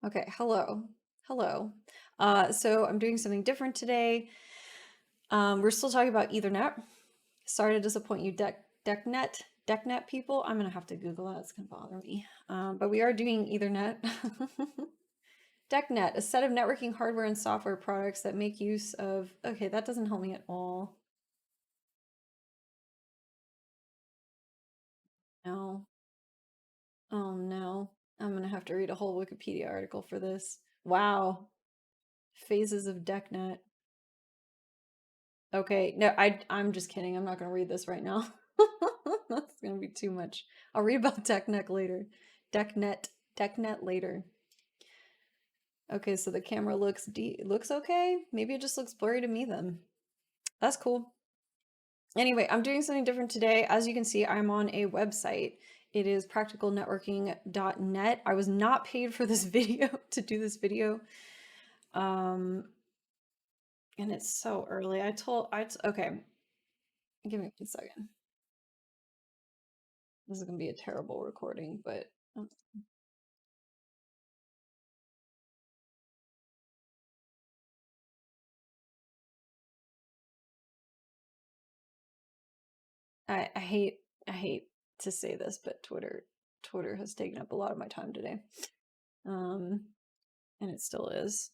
Okay, hello. Hello. So I'm doing something different today. We're still talking about Ethernet. Sorry to disappoint you, DECnet people. I'm gonna have to Google that. It's gonna bother me. But we are doing Ethernet. DECnet, a set of networking hardware and software products that make use of. Okay, that doesn't help me at all. No. Oh no. I'm gonna have to read a whole Wikipedia article for this. Wow. Phases of DECnet. Okay, no, I'm just kidding. I'm not gonna read this right now. That's gonna be too much. I'll read about TechNet later. DeckNet, DeckNet later. Okay, so the camera looks okay. Maybe it just looks blurry to me then. That's cool. Anyway, I'm doing something different today. As you can see, I'm on a website. It is practicalnetworking.net. I was not paid for this video to do this video. Um, and it's so early. Okay, give me a second. This is gonna be a terrible recording, but I hate to say this, but Twitter has taken up a lot of my time today. Um, and it still is.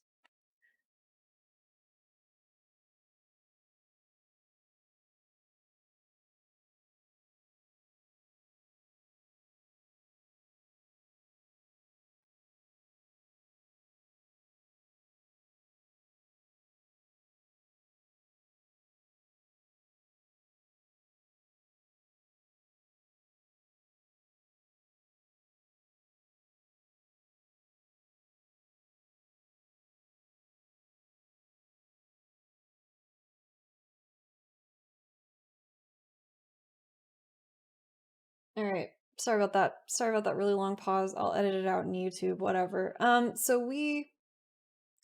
All right. Sorry about that. Sorry about that really long pause. I'll edit it out in YouTube, whatever. So we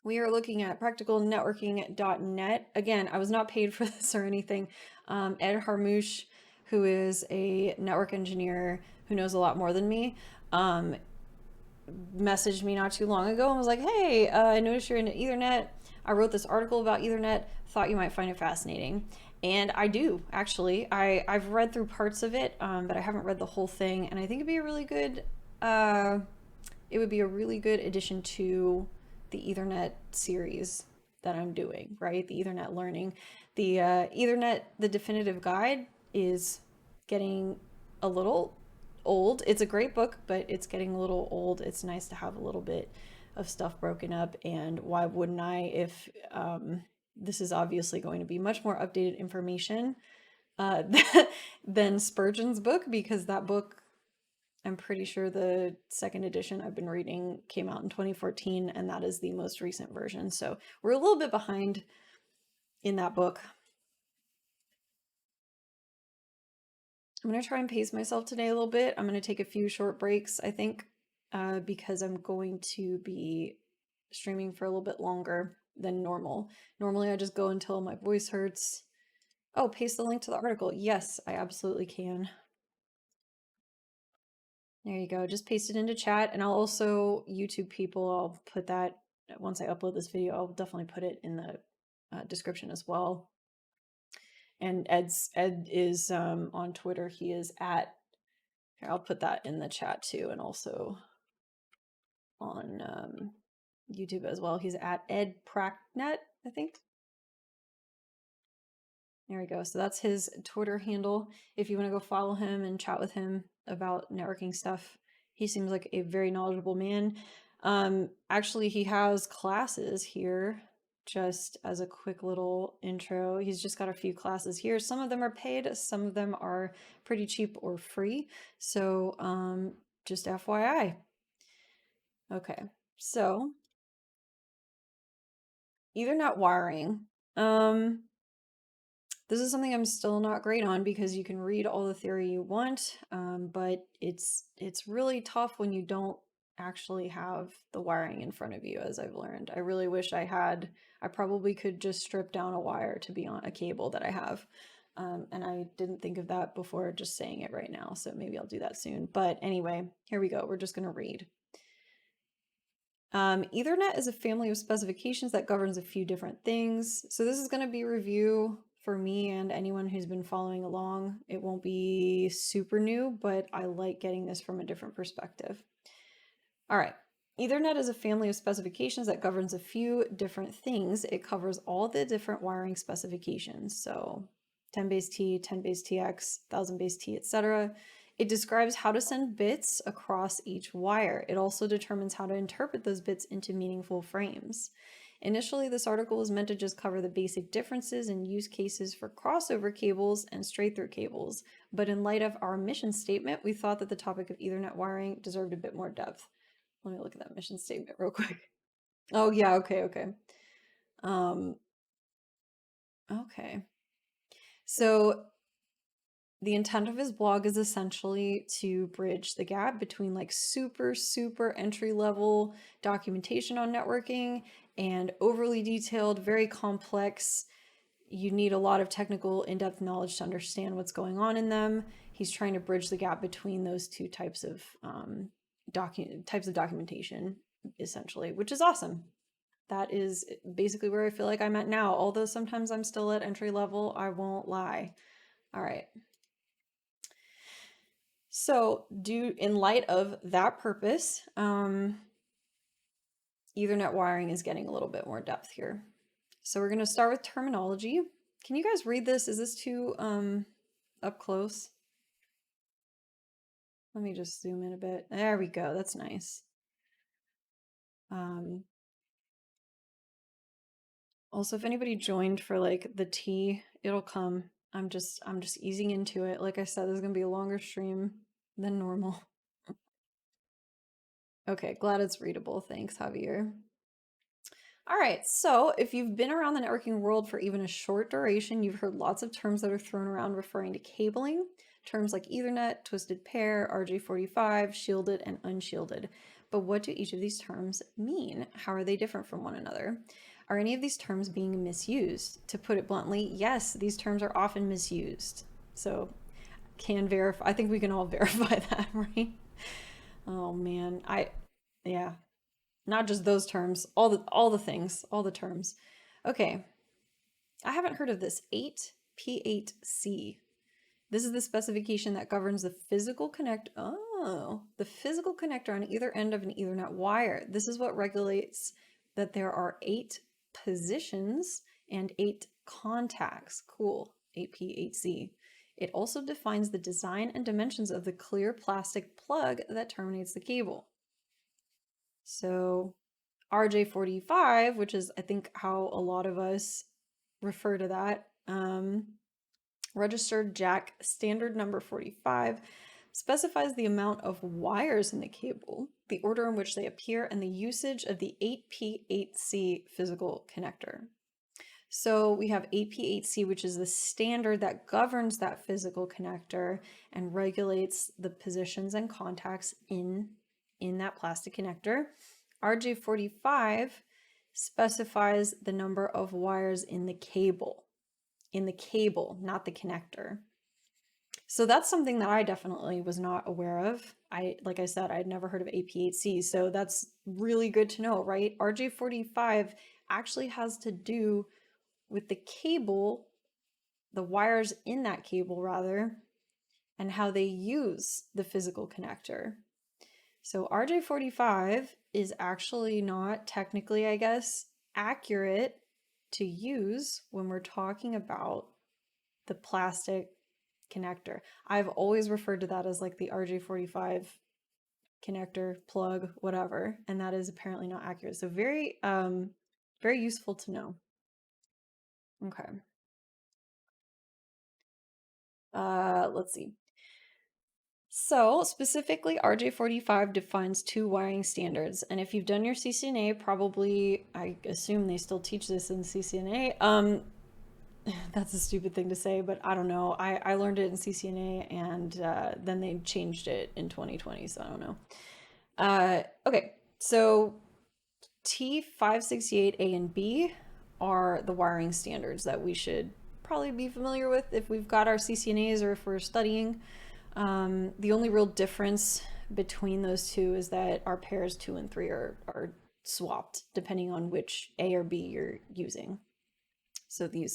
are looking at practicalnetworking.net. Again, I was not paid for this or anything. Ed Harmouche, who is a network engineer who knows a lot more than me, messaged me not too long ago and was like, "Hey, I noticed you're into Ethernet. I wrote this article about Ethernet. Thought you might find it fascinating." And I do actually. I've read through parts of it, but I haven't read the whole thing. And I think it'd be a really good. It would be a really good addition to the Ethernet series that I'm doing. Right, the Ethernet learning, the Ethernet, the definitive guide is getting a little old. It's a great book, but it's getting a little old. It's nice to have a little bit of stuff broken up. And why wouldn't I if this is obviously going to be much more updated information uh, than Spurgeon's book, because that book, I'm pretty sure the second edition I've been reading came out in 2014, and that is the most recent version. So we're a little bit behind in that book. I'm going to try and pace myself today a little bit. I'm going to take a few short breaks, I think, because I'm going to be streaming for a little bit longer than normal. Normally, I just go until my voice hurts. Oh, paste the link to the article. Yes, I absolutely can. There you go. Just paste it into chat, and I'll also, YouTube people, I'll put that once I upload this video. I'll definitely put it in the description as well. And Ed is on Twitter. He is at. Here, I'll put that in the chat too, and also on YouTube as well. He's at Ed Pracknet, I think. There we go. So that's his Twitter handle. If you want to go follow him and chat with him about networking stuff, he seems like a very knowledgeable man. Actually, he has classes here. Just as a quick little intro, he's just got a few classes here. Some of them are paid, some of them are pretty cheap or free. So, just FYI. Okay, so Ethernet wiring. This is something I'm still not great on because you can read all the theory you want, but it's really tough when you don't actually have the wiring in front of you, as I've learned. I really wish I had. I probably could just strip down a wire to be on a cable that I have. And I didn't think of that before just saying it right now, so maybe I'll do that soon. But anyway, here we go. We're just going to read. Ethernet is a family of specifications that governs a few different things. So this is going to be review for me and anyone who's been following along. It won't be super new, but I like getting this from a different perspective. All right. Ethernet is a family of specifications that governs a few different things. It covers all the different wiring specifications. So 10 base T, 10 base TX, 1000 base T, etc. It describes how to send bits across each wire. It also determines how to interpret those bits into meaningful frames. Initially, this article was meant to just cover the basic differences and use cases for crossover cables and straight-through cables, but in light of our mission statement, we thought that the topic of Ethernet wiring deserved a bit more depth. Let me look at that mission statement real quick. Oh, yeah, okay. Okay. So the intent of his blog is essentially to bridge the gap between like super entry level documentation on networking and overly detailed, very complex. You need a lot of technical in-depth knowledge to understand what's going on in them. He's trying to bridge the gap between those two types of documentation, essentially, which is awesome. That is basically where I feel like I'm at now. Although sometimes I'm still at entry level, I won't lie. All right. So, in light of that purpose, Ethernet wiring is getting a little bit more depth here. So we're going to start with terminology. Can you guys read this? Is this too up close? Let me just zoom in a bit. There we go. That's nice. Also, if anybody joined for like the tea, it'll come. I'm just easing into it. Like I said, this is gonna be a longer stream than normal. Okay, glad it's readable. Thanks, Javier. All right, so if you've been around the networking world for even a short duration, you've heard lots of terms that are thrown around referring to cabling. Terms like Ethernet, twisted pair, RJ45, shielded, and unshielded. But what do each of these terms mean? How are they different from one another? Are any of these terms being misused? To put it bluntly, yes, these terms are often misused. So can verify, I think we can all verify that, right? Oh man, yeah, not just those terms, all the things, all the terms. Okay, I haven't heard of this. 8P8C. This is the specification that governs the physical the physical connector on either end of an Ethernet wire. This is what regulates that there are 8 positions and 8 contacts. Cool. 8P8C. It also defines the design and dimensions of the clear plastic plug that terminates the cable. So RJ45, which is I think how a lot of us refer to that, registered jack standard number 45, specifies the amount of wires in the cable, the order in which they appear, and the usage of the 8P8C physical connector. So we have 8P8C, which is the standard that governs that physical connector and regulates the positions and contacts in that plastic connector. RJ45 specifies the number of wires in the cable, not the connector. So that's something that I definitely was not aware of. Like I said, I'd never heard of 8P8C, so that's really good to know, right? RJ45 actually has to do with the cable, the wires in that cable rather, and how they use the physical connector. So RJ45 is actually not technically, I guess, accurate to use when we're talking about the plastic connector. I've always referred to that as like the RJ45 connector, plug, whatever, and that is apparently not accurate. So very useful to know. Okay. Let's see. So specifically, RJ45 defines 2 wiring standards. And if you've done your CCNA, probably, I assume they still teach this in CCNA. That's a stupid thing to say, but I don't know. I learned it in CCNA and then they changed it in 2020, so I don't know. Okay, so T568A and B are the wiring standards that we should probably be familiar with if we've got our CCNAs or if we're studying. The only real difference between those two is that our pairs 2 and 3 are swapped depending on which A or B you're using. So these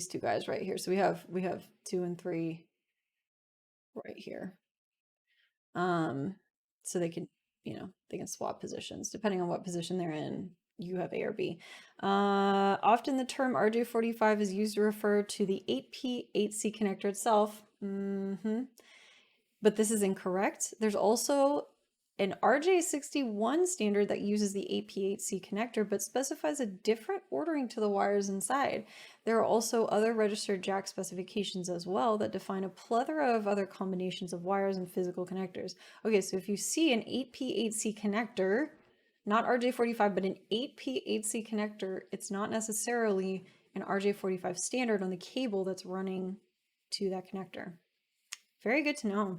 two guys right here. So we have 2 and 3 right here. So they can, they can swap positions depending on what position they're in. You have A or B. Often the term RJ45 is used to refer to the 8P 8C connector itself. But this is incorrect. There's also an RJ61 standard that uses the 8P8C connector but specifies a different ordering to the wires inside. There are also other registered jack specifications as well that define a plethora of other combinations of wires and physical connectors. Okay, so if you see an 8P8C connector, not RJ45, but an 8P8C connector, it's not necessarily an RJ45 standard on the cable that's running to that connector. Very good to know.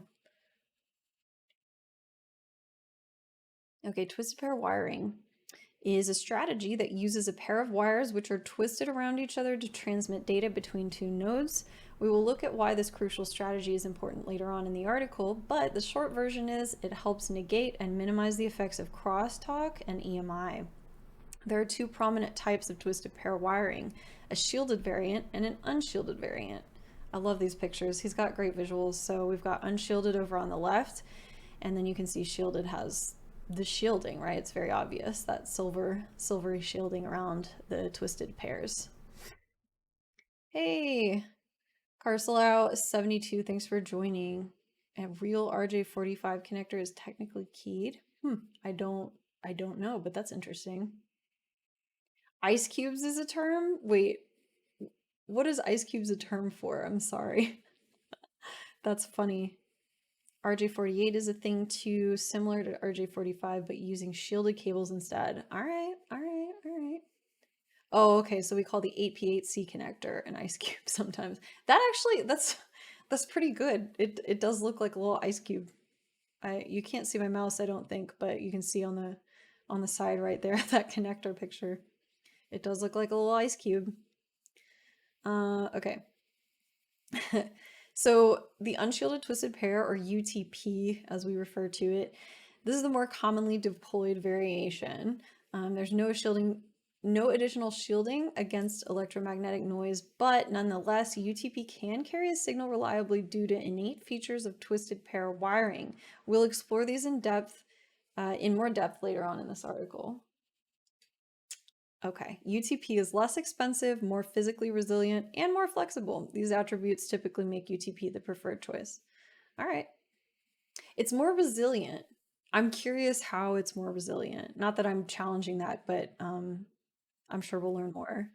Okay, twisted pair wiring is a strategy that uses a pair of wires which are twisted around each other to transmit data between two nodes. We will look at why this crucial strategy is important later on in the article, but the short version is it helps negate and minimize the effects of crosstalk and EMI. There are two prominent types of twisted pair wiring, a shielded variant and an unshielded variant. I love these pictures. He's got great visuals. So we've got unshielded over on the left, and then you can see shielded has the shielding, right? It's very obvious, that silvery shielding around the twisted pairs. Hey, Carcelau 72, thanks for joining. A real RJ45 connector is technically keyed. I don't know, but that's interesting. Ice cubes is a term? Wait, what is ice cubes a term for? I'm sorry. That's funny. RJ48 is a thing too, similar to RJ45, but using shielded cables instead. All right. Oh, okay, so we call the 8P8C connector an ice cube sometimes. That actually, that's pretty good. It does look like a little ice cube. You can't see my mouse, I don't think, but you can see on the side right there, that connector picture. It does look like a little ice cube. Okay. So the unshielded twisted pair, or UTP as we refer to it, this is the more commonly deployed variation. There's no additional shielding against electromagnetic noise, but nonetheless, UTP can carry a signal reliably due to innate features of twisted pair wiring. We'll explore these in more depth later on in this article. Okay, UTP is less expensive, more physically resilient, and more flexible. These attributes typically make UTP the preferred choice. All right. It's more resilient. I'm curious how it's more resilient. Not that I'm challenging that, but I'm sure we'll learn more.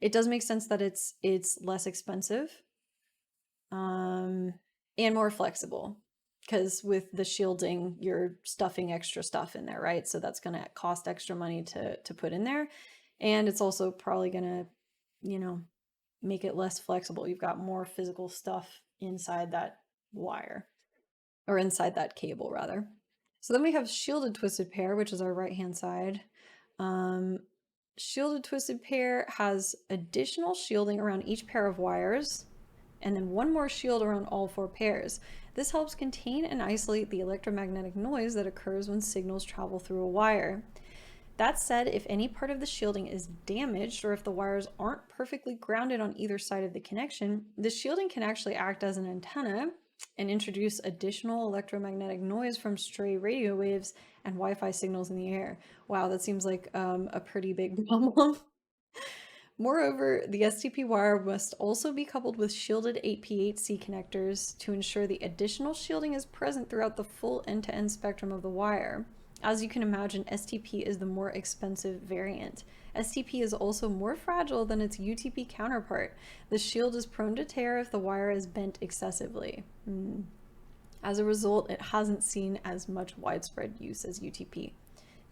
It does make sense that it's less expensive and more flexible, because with the shielding, you're stuffing extra stuff in there, right? So that's going to cost extra money to put in there. And it's also probably going to, make it less flexible. You've got more physical stuff inside that wire, or inside that cable rather. So then we have shielded twisted pair, which is our right-hand side. Shielded twisted pair has additional shielding around each pair of wires, and then one more shield around all 4 pairs. This helps contain and isolate the electromagnetic noise that occurs when signals travel through a wire. That said, if any part of the shielding is damaged, or if the wires aren't perfectly grounded on either side of the connection, the shielding can actually act as an antenna and introduce additional electromagnetic noise from stray radio waves and Wi-Fi signals in the air. Wow, that seems like a pretty big problem. Moreover, the STP wire must also be coupled with shielded 8P8C connectors to ensure the additional shielding is present throughout the full end-to-end spectrum of the wire. As you can imagine, STP is the more expensive variant. STP is also more fragile than its UTP counterpart. The shield is prone to tear if the wire is bent excessively. As a result, it hasn't seen as much widespread use as UTP.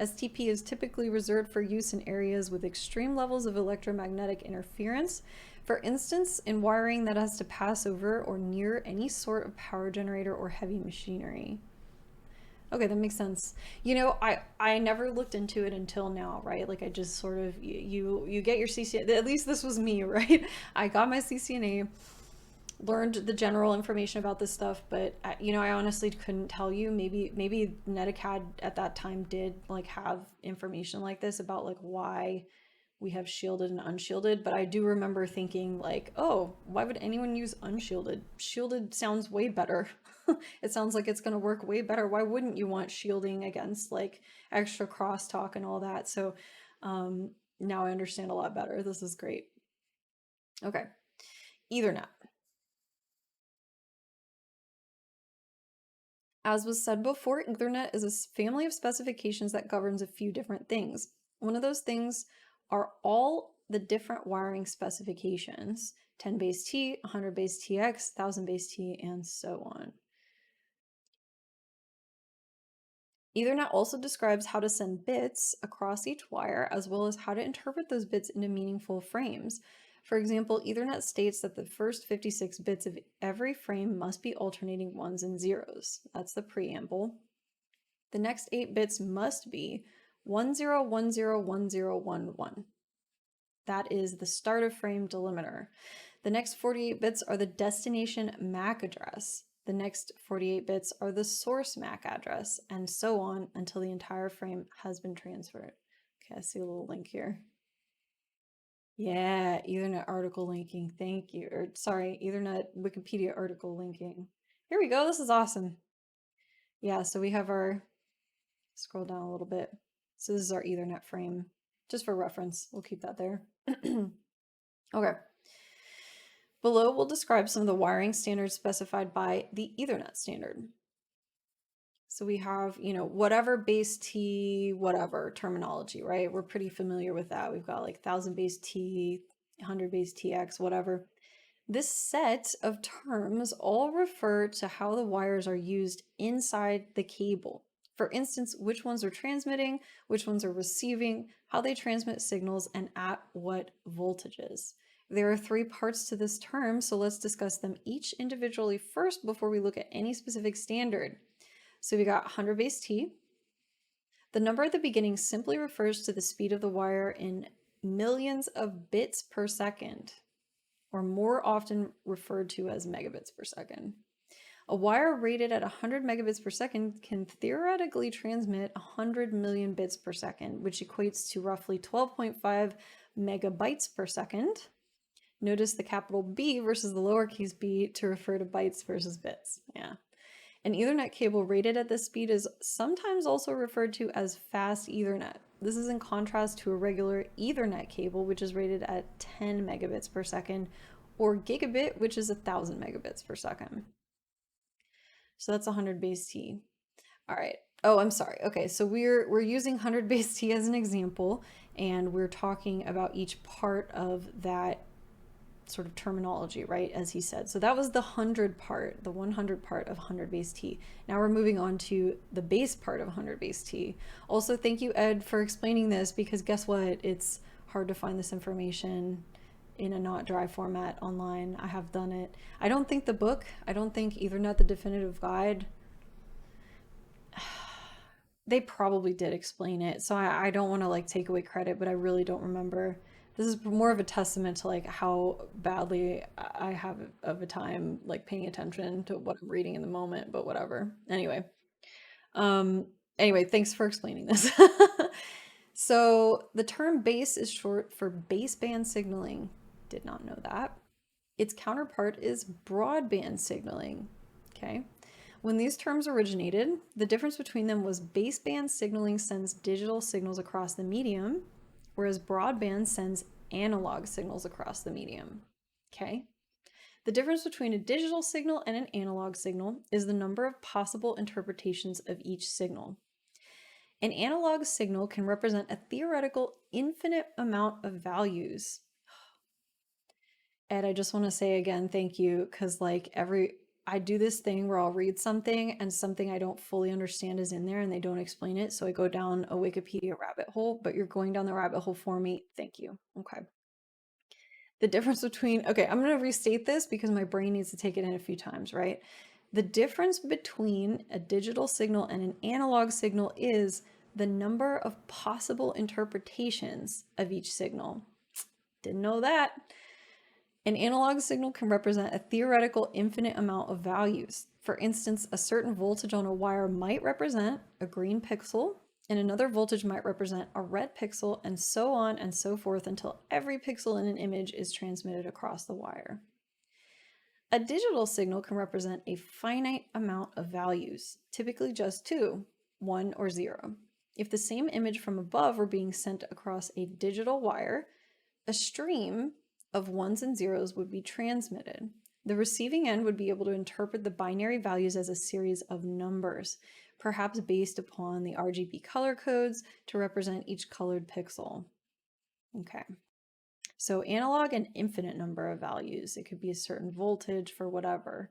STP is typically reserved for use in areas with extreme levels of electromagnetic interference, for instance, in wiring that has to pass over or near any sort of power generator or heavy machinery. Okay, that makes sense. I never looked into it until now, right? Like I just sort of, you get your CCNA, at least this was me, right? I got my CCNA learned the general information about this stuff, but you know, I honestly couldn't tell you. Maybe Netacad at that time did like have information like this about like why we have shielded and unshielded, but I do remember thinking like, oh, why would anyone use unshielded? Shielded sounds way better. It sounds like it's going to work way better. Why wouldn't you want shielding against like extra crosstalk and all that? So now I understand a lot better. This is great. Okay. Ethernet. As was said before, Ethernet is a family of specifications that governs a few different things. One of those things are all the different wiring specifications, 10 base T, 100 base TX, 1000 base T, and so on. Ethernet also describes how to send bits across each wire, as well as how to interpret those bits into meaningful frames. For example, Ethernet states that the first 56 bits of every frame must be alternating ones and zeros. That's the preamble. The next 8 bits must be 10101011. That is the start of frame delimiter. The next 48 bits are the destination MAC address. The next 48 bits are the source MAC address, and so on until the entire frame has been transferred. Okay, I see a little link here. Yeah, Ethernet article linking. Thank you. Or sorry, Ethernet Wikipedia article linking. Here we go. This is awesome. Yeah, so we have our, scroll down a little bit. So this is our Ethernet frame, just for reference. We'll keep that there. Okay. Below, we'll describe some of the wiring standards specified by the Ethernet standard. So we have, you know, whatever base T, whatever terminology, right? We're pretty familiar with that. We've got like 1000 base T, 100 base TX, whatever. This set of terms all refer to how the wires are used inside the cable. For instance, which ones are transmitting, which ones are receiving, how they transmit signals, and at what voltages. There are 3 parts to this term, so let's discuss them each individually first before we look at any specific standard. So we got 100 base T. The number at the beginning simply refers to the speed of the wire in millions of bits per second, or more often referred to as megabits per second. A wire rated at 100 megabits per second can theoretically transmit 100 million bits per second, which equates to roughly 12.5 megabytes per second. Notice the capital B versus the lowercase b to refer to bytes versus bits. Yeah. An Ethernet cable rated at this speed is sometimes also referred to as fast Ethernet. This is in contrast to a regular Ethernet cable, which is rated at 10 megabits per second, or gigabit, which is 1000 megabits per second. So that's 100 base T. All right. Oh, I'm sorry. Okay, so we're using 100 base T as an example, and we're talking about each part of that sort of terminology, right, as he said. So that was the 100 part, the 100 part of 100 base T. Now we're moving on to the base part of 100 base T. Also, thank you, Ed, for explaining this, because guess what? It's hard to find this information in a not dry format online. I have done it. I don't think the book, I don't think Ethernet, the Definitive Guide, they probably did explain it. So I don't want to like take away credit, but I really don't remember. This is more of a testament to like how badly I have of a time like paying attention to what I'm reading in the moment, but whatever. Anyway, thanks for explaining this. So the term base is short for baseband signaling. Did not know that. Its counterpart is broadband signaling. Okay. When these terms originated, the difference between them was baseband signaling sends digital signals across the medium, whereas broadband sends analog signals across the medium. Okay? The difference between a digital signal and an analog signal is the number of possible interpretations of each signal. An analog signal can represent a theoretical infinite amount of values. Ed, I just want to say again, thank you, because like I do this thing where I'll read something and something I don't fully understand is in there and they don't explain it. So I go down a Wikipedia rabbit hole, but you're going down the rabbit hole for me. Thank you. Okay. The difference between, okay, I'm going to restate this because my brain needs to take it in a few times, right? The difference between a digital signal and an analog signal is the number of possible interpretations of each signal. Didn't know that. An analog signal can represent a theoretical infinite amount of values. For instance, a certain voltage on a wire might represent a green pixel, and another voltage might represent a red pixel, and so on and so forth until every pixel in an image is transmitted across the wire. A digital signal can represent a finite amount of values, typically just two, 1 or 0. If the same image from above were being sent across a digital wire, a stream of ones and zeros would be transmitted. The receiving end would be able to interpret the binary values as a series of numbers, perhaps based upon the RGB color codes to represent each colored pixel. Okay. So analog, an infinite number of values. It could be a certain voltage for whatever.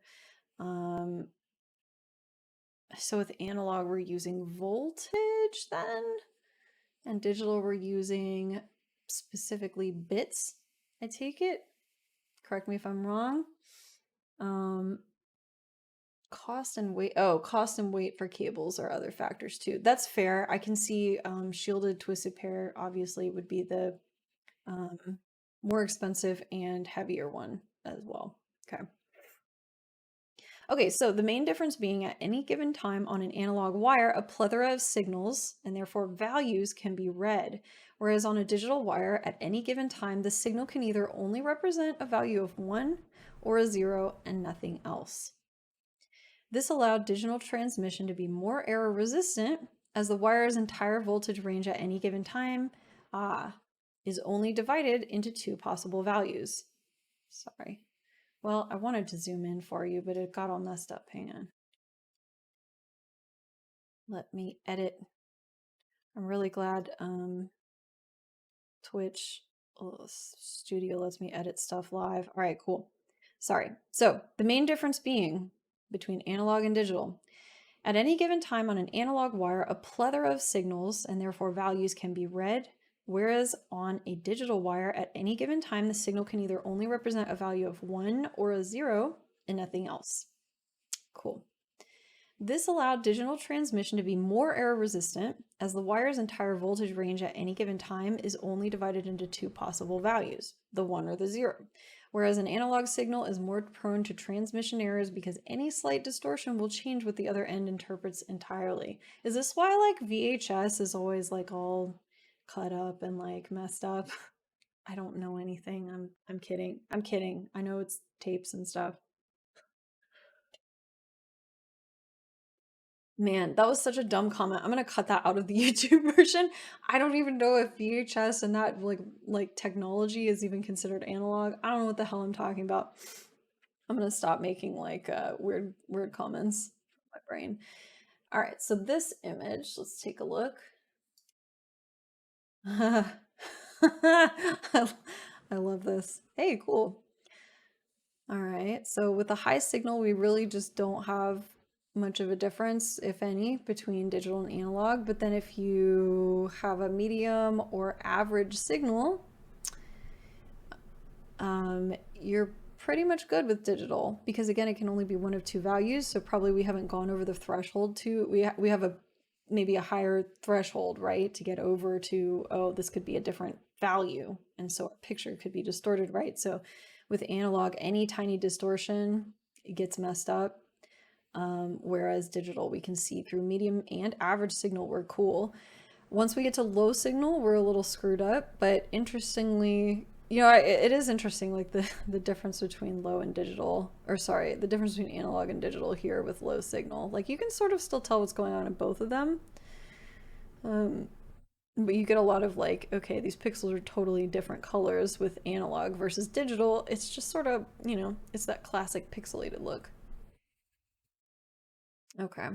So with analog, we're using voltage then, and digital, we're using specifically bits, I take it. Correct me if I'm wrong. Cost and weight. Oh, cost and weight for cables are other factors too. That's fair. I can see shielded twisted pair obviously would be the more expensive and heavier one as well. Okay. Okay, so the main difference being at any given time on an analog wire, a plethora of signals and therefore values can be read, whereas on a digital wire, at any given time, the signal can either only represent a value of 1 or a 0 and nothing else. This allowed digital transmission to be more error resistant as the wire's entire voltage range at any given time is only divided into two possible values. Sorry. Well, I wanted to zoom in for you, but it got all messed up. Hang on. Let me edit. I'm really glad Twitch Studio lets me edit stuff live. All right, cool. Sorry. So the main difference being between analog and digital. At any given time on an analog wire, a plethora of signals and therefore values can be read, whereas on a digital wire, at any given time, the signal can either only represent a value of 1 or a 0 and nothing else. Cool. This allowed digital transmission to be more error resistant as the wire's entire voltage range at any given time is only divided into two possible values, the 1 or the 0. Whereas an analog signal is more prone to transmission errors because any slight distortion will change what the other end interprets entirely. Is this why like VHS is always like all cut up and like messed up? I don't know anything. I'm kidding. I'm kidding. I know it's tapes and stuff. Man, that was such a dumb comment. I'm gonna cut that out of the YouTube version. I don't even know if VHS and that like technology is even considered analog. I don't know what the hell I'm talking about. I'm gonna stop making like weird comments in my brain. All right, so this image, let's take a look. I love this. Hey, cool. All right, so with the high signal, we really just don't have much of a difference, if any, between digital and analog. But then if you have a medium or average signal, you're pretty much good with digital because again, it can only be one of two values. So probably we haven't gone over the threshold to, we have a maybe a higher threshold, right? To get over to, oh, this could be a different value. And so our picture could be distorted, right? So with analog, any tiny distortion, it gets messed up. Whereas digital, we can see through medium and average signal, we're cool. Once we get to low signal, we're a little screwed up, but interestingly, you know, it is interesting, like the difference between low and digital, or sorry, the difference between analog and digital here with low signal. Like you can sort of still tell what's going on in both of them. But you get a lot of like, okay, these pixels are totally different colors with analog versus digital. It's just sort of, you know, it's that classic pixelated look. Okay.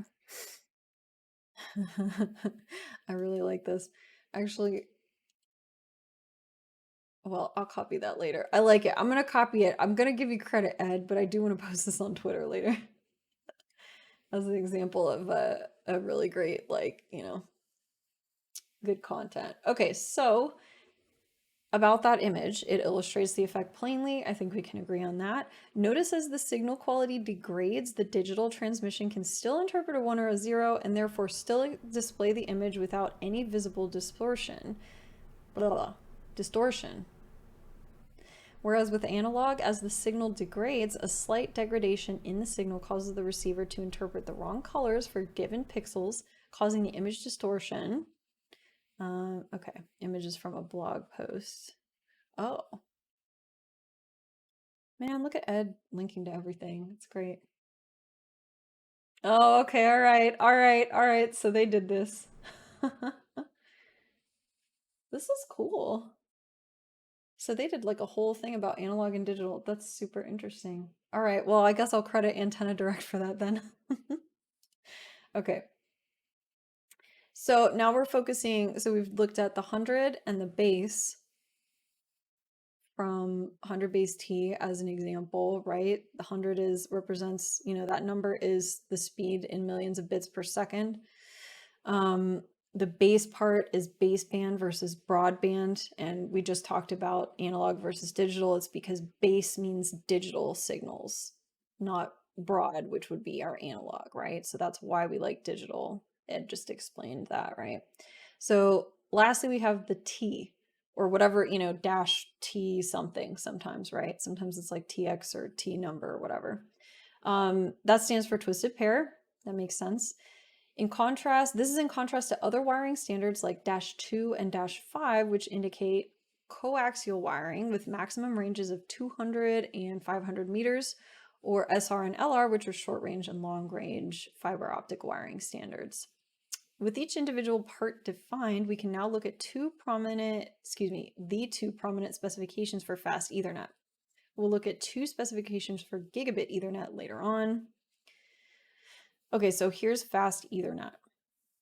I really like this. Actually, well, I'll copy that later. I like it. I'm gonna copy it. I'm gonna give you credit, Ed, but I do want to post this on Twitter later as an example of a really great, like, you know, good content. Okay, so about that image, it illustrates the effect plainly. I think we can agree on that. Notice as the signal quality degrades, the digital transmission can still interpret a 1 or a 0 and therefore still display the image without any visible distortion. Blah, blah, distortion. Whereas with analog, as the signal degrades, a slight degradation in the signal causes the receiver to interpret the wrong colors for given pixels, causing the image distortion. Okay, images from a blog post. Oh. Man, look at Ed linking to everything. It's great. Oh, okay, all right, all right, all right. So they did this. This is cool. So they did like a whole thing about analog and digital. That's super interesting. All right, well, I guess I'll credit Antenna Direct for that then. Okay. So now we're focusing, so we've looked at the 100 and the base from 100 base T as an example, right? The 100 represents, that number is the speed in millions of bits per second. The base part is baseband versus broadband, and we just talked about analog versus digital. It's because base means digital signals, not broad, which would be our analog, right? So that's why we like digital. Ed just explained that, right? So lastly, we have the T, or whatever, dash T something sometimes, right? Sometimes it's like TX or T number or whatever. That stands for twisted pair. That makes sense. In contrast, this is in contrast to other wiring standards like -2 and -5, which indicate coaxial wiring with maximum ranges of 200 and 500 meters, or SR and LR, which are short range and long range fiber optic wiring standards. With each individual part defined, we can now look at the two prominent specifications for fast Ethernet. We'll look at two specifications for gigabit Ethernet later on. Okay, so here's fast Ethernet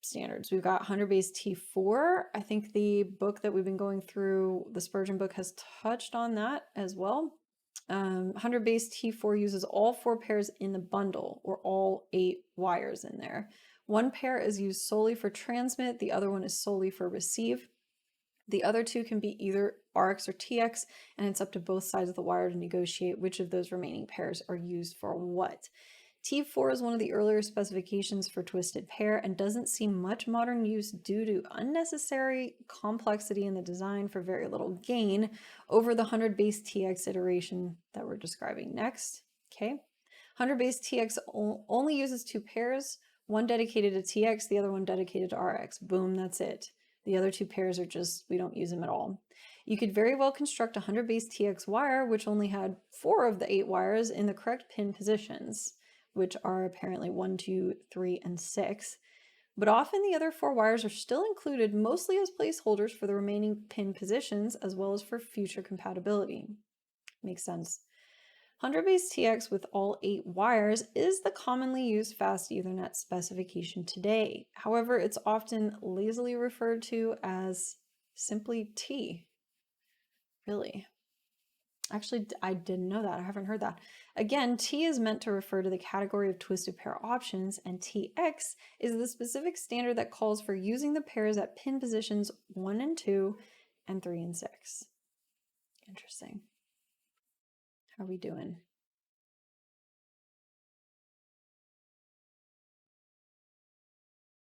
standards. We've got 100 base T4. I think the book that we've been going through, the Spurgeon book, has touched on that as well. 100 base T4 uses all 4 pairs in the bundle, or all 8 wires in there. One pair is used solely for transmit, the other one is solely for receive. The other two can be either RX or TX, and it's up to both sides of the wire to negotiate which of those remaining pairs are used for what. T4 is one of the earlier specifications for twisted pair and doesn't see much modern use due to unnecessary complexity in the design for very little gain over the 100 base TX iteration that we're describing next. Okay, 100 base TX only uses 2 pairs, one dedicated to TX, the other one dedicated to RX. Boom, that's it. The other 2 pairs are just, we don't use them at all. You could very well construct a 100 base TX wire which only had 4 of the 8 wires in the correct pin positions, which are apparently 1, 2, 3, and 6. But often the other 4 wires are still included, mostly as placeholders for the remaining pin positions, as well as for future compatibility. Makes sense. 100 base TX with all 8 wires is the commonly used fast Ethernet specification today. However, it's often lazily referred to as simply T. Really? Actually, I didn't know that. I haven't heard that. Again, T is meant to refer to the category of twisted pair options, and TX is the specific standard that calls for using the pairs at pin positions 1 and 2 and 3 and 6. Interesting. How are we doing?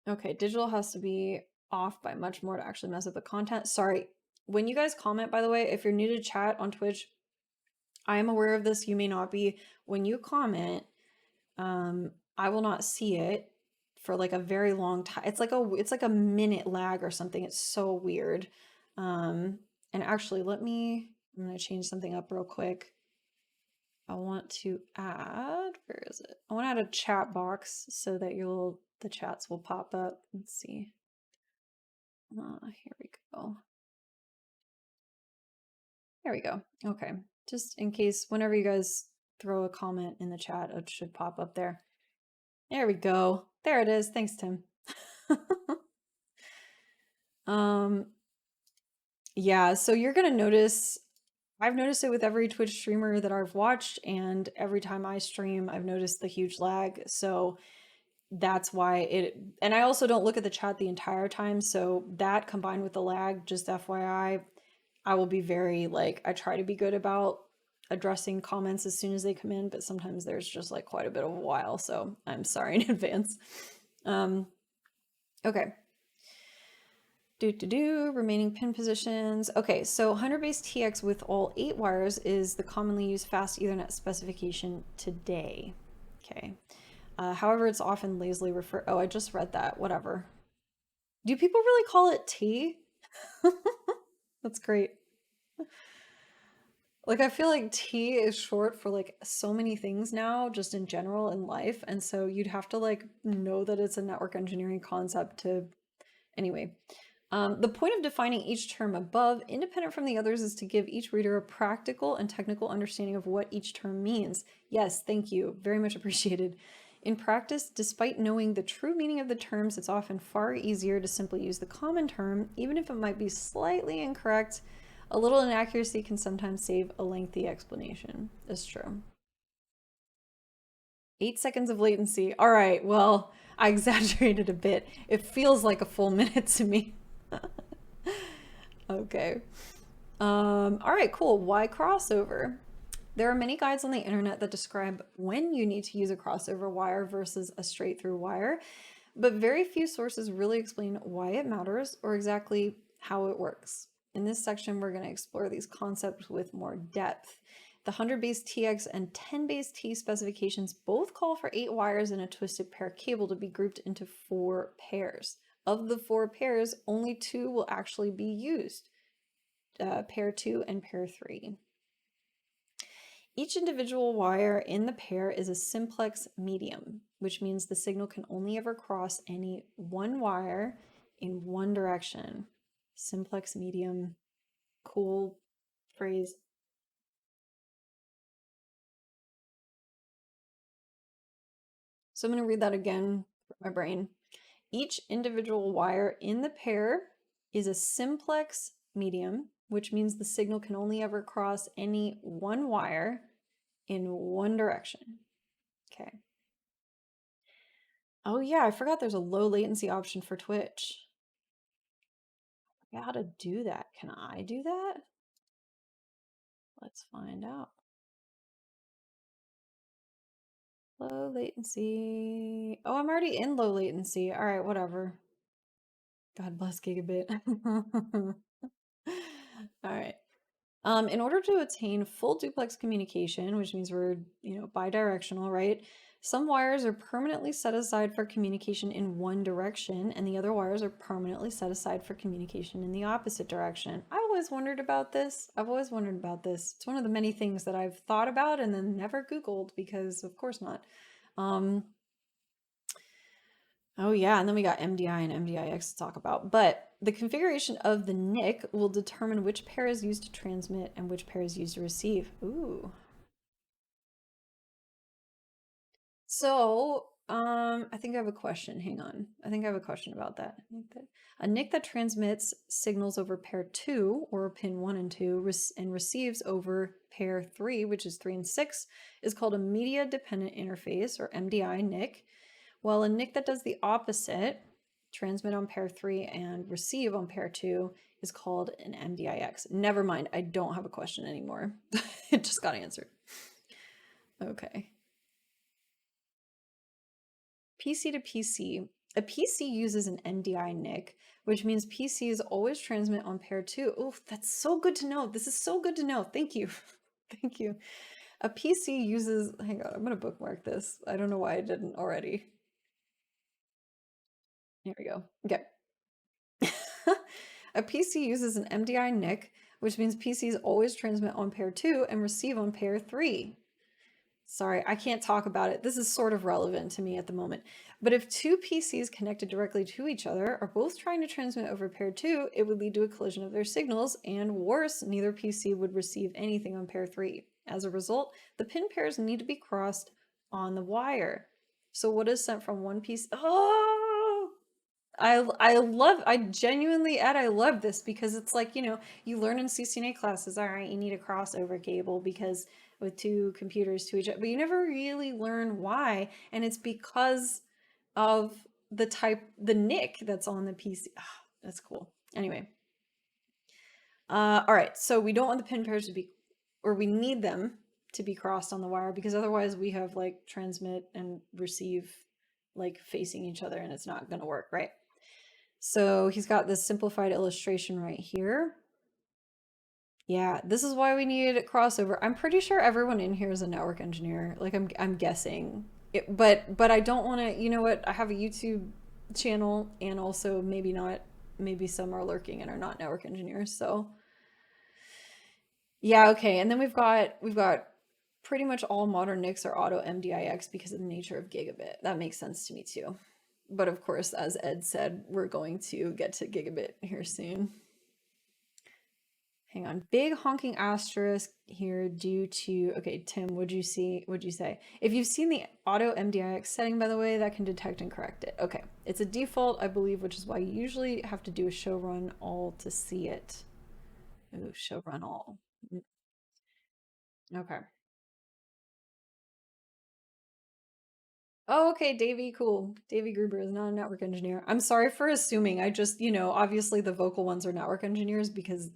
Okay, digital has to be off by much more to actually mess up the content. Sorry. When you guys comment, by the way, if you're new to chat on Twitch, I am aware of this. You may not be. When you comment, I will not see it for like a very long time. It's like a minute lag or something. It's so weird. And actually, I'm gonna change something up real quick. I want to add, where is it? I want to add a chat box so that the chats will pop up. Let's see. Here we go. There we go. Okay. Just in case, whenever you guys throw a comment in the chat, it should pop up there. There we go. There it is. Thanks, Tim. Yeah, so you're gonna notice, I've noticed it with every Twitch streamer that I've watched, and every time I stream, I've noticed the huge lag. So that's why and I also don't look at the chat the entire time. So that combined with the lag, just FYI, I will be very I try to be good about addressing comments as soon as they come in, but sometimes there's just like quite a bit of a while. So I'm sorry in advance. Okay. Remaining pin positions. Okay, so 100 base TX with all 8 wires is the commonly used fast Ethernet specification today. Okay. However, it's often lazily referred. Oh, I just read that. Whatever. Do people really call it T? That's great. Like, I feel like T is short for like so many things now, just in general in life. And so you'd have to like know that it's a network engineering concept to. Anyway, the point of defining each term above, independent from the others, is to give each reader a practical and technical understanding of what each term means. Yes, thank you. Very much appreciated. In practice, despite knowing the true meaning of the terms, it's often far easier to simply use the common term, even if it might be slightly incorrect. A little inaccuracy can sometimes save a lengthy explanation. That's true. 8 seconds of latency. All right, well, I exaggerated a bit. It feels like a full minute to me. Okay. All right, cool. Why crossover? There are many guides on the internet that describe when you need to use a crossover wire versus a straight through wire, but very few sources really explain why it matters or exactly how it works. In this section, we're going to explore these concepts with more depth. The 100 base TX and 10 base T specifications both call for 8 wires in a twisted pair cable to be grouped into 4 pairs. Of the 4 pairs, only 2 will actually be used, pair 2 and pair 3. Each individual wire in the pair is a simplex medium, which means the signal can only ever cross any one wire in one direction. Simplex medium, cool phrase. So I'm going to read that again for my brain. Each individual wire in the pair is a simplex medium, which means the signal can only ever cross any one wire in one direction. Okay. Oh yeah, I forgot there's a low latency option for Twitch. I forgot how to do that. Can I do that? Let's find out. Low latency. Oh, I'm already in low latency. All right, whatever. God bless Gigabit. All right. In order to attain full duplex communication, which means we're, bidirectional, right? Some wires are permanently set aside for communication in one direction, and the other wires are permanently set aside for communication in the opposite direction. I always wondered about this. I've always wondered about this. It's one of the many things that I've thought about and then never Googled because, of course, not. Oh yeah, and then we got MDI and MDIX to talk about. But the configuration of the NIC will determine which pair is used to transmit and which pair is used to receive. Ooh. So, I think I have a question. Hang on. I think I have a question about that. A NIC that transmits signals over pair 2 or pin 1 and 2 and receives over pair 3, which is 3 and 6, is called a media dependent interface or MDI NIC. While a NIC that does the opposite, transmit on pair 3 and receive on pair 2, is called an MDIX. Never mind, I don't have a question anymore. It just got answered. Okay. PC to PC. A PC uses an MDI NIC, which means PCs always transmit on pair 2. Oh, that's so good to know. This is so good to know. Thank you. Thank you. A PC uses, hang on, I'm going to bookmark this. I don't know why I didn't already. Here we go. Okay. A PC uses an MDI NIC, which means PCs always transmit on pair 2 and receive on pair 3. Sorry, I can't talk about it. This is sort of relevant to me at the moment. But if 2 PCs connected directly to each other are both trying to transmit over pair 2, it would lead to a collision of their signals, and worse, neither PC would receive anything on pair 3. As a result, the pin pairs need to be crossed on the wire. So what is sent from one PC? Oh! I genuinely, Ed, I love this because it's like, you learn in CCNA classes, all right, you need a crossover cable because with 2 computers to each other, but you never really learn why. And it's because of the NIC that's on the PC. Oh, that's cool. Anyway. All right. So we don't want the pin pairs to be, or we need them to be crossed on the wire because otherwise we have like transmit and receive like facing each other and it's not going to work, right? So he's got this simplified illustration right here. Yeah, this is why we need crossover. I'm pretty sure everyone in here is a network engineer. Like I'm guessing. But I don't want to, you know what? I have a YouTube channel and also maybe not, maybe some are lurking and are not network engineers. So yeah, okay. And then we've got pretty much all modern NICs are auto MDIX because of the nature of gigabit. That makes sense to me too. But of course, as Ed said, we're going to get to gigabit here soon. Hang on. Big honking asterisk here due to, okay, Tim, what'd you say? If you've seen the auto MDIX setting, by the way, that can detect and correct it. Okay. It's a default, I believe, which is why you usually have to do a show run all to see it. Ooh, show run all. Okay. Oh, okay, Davey, cool. Davey Gruber is not a network engineer. I'm sorry for assuming. I just, obviously the vocal ones are network engineers because,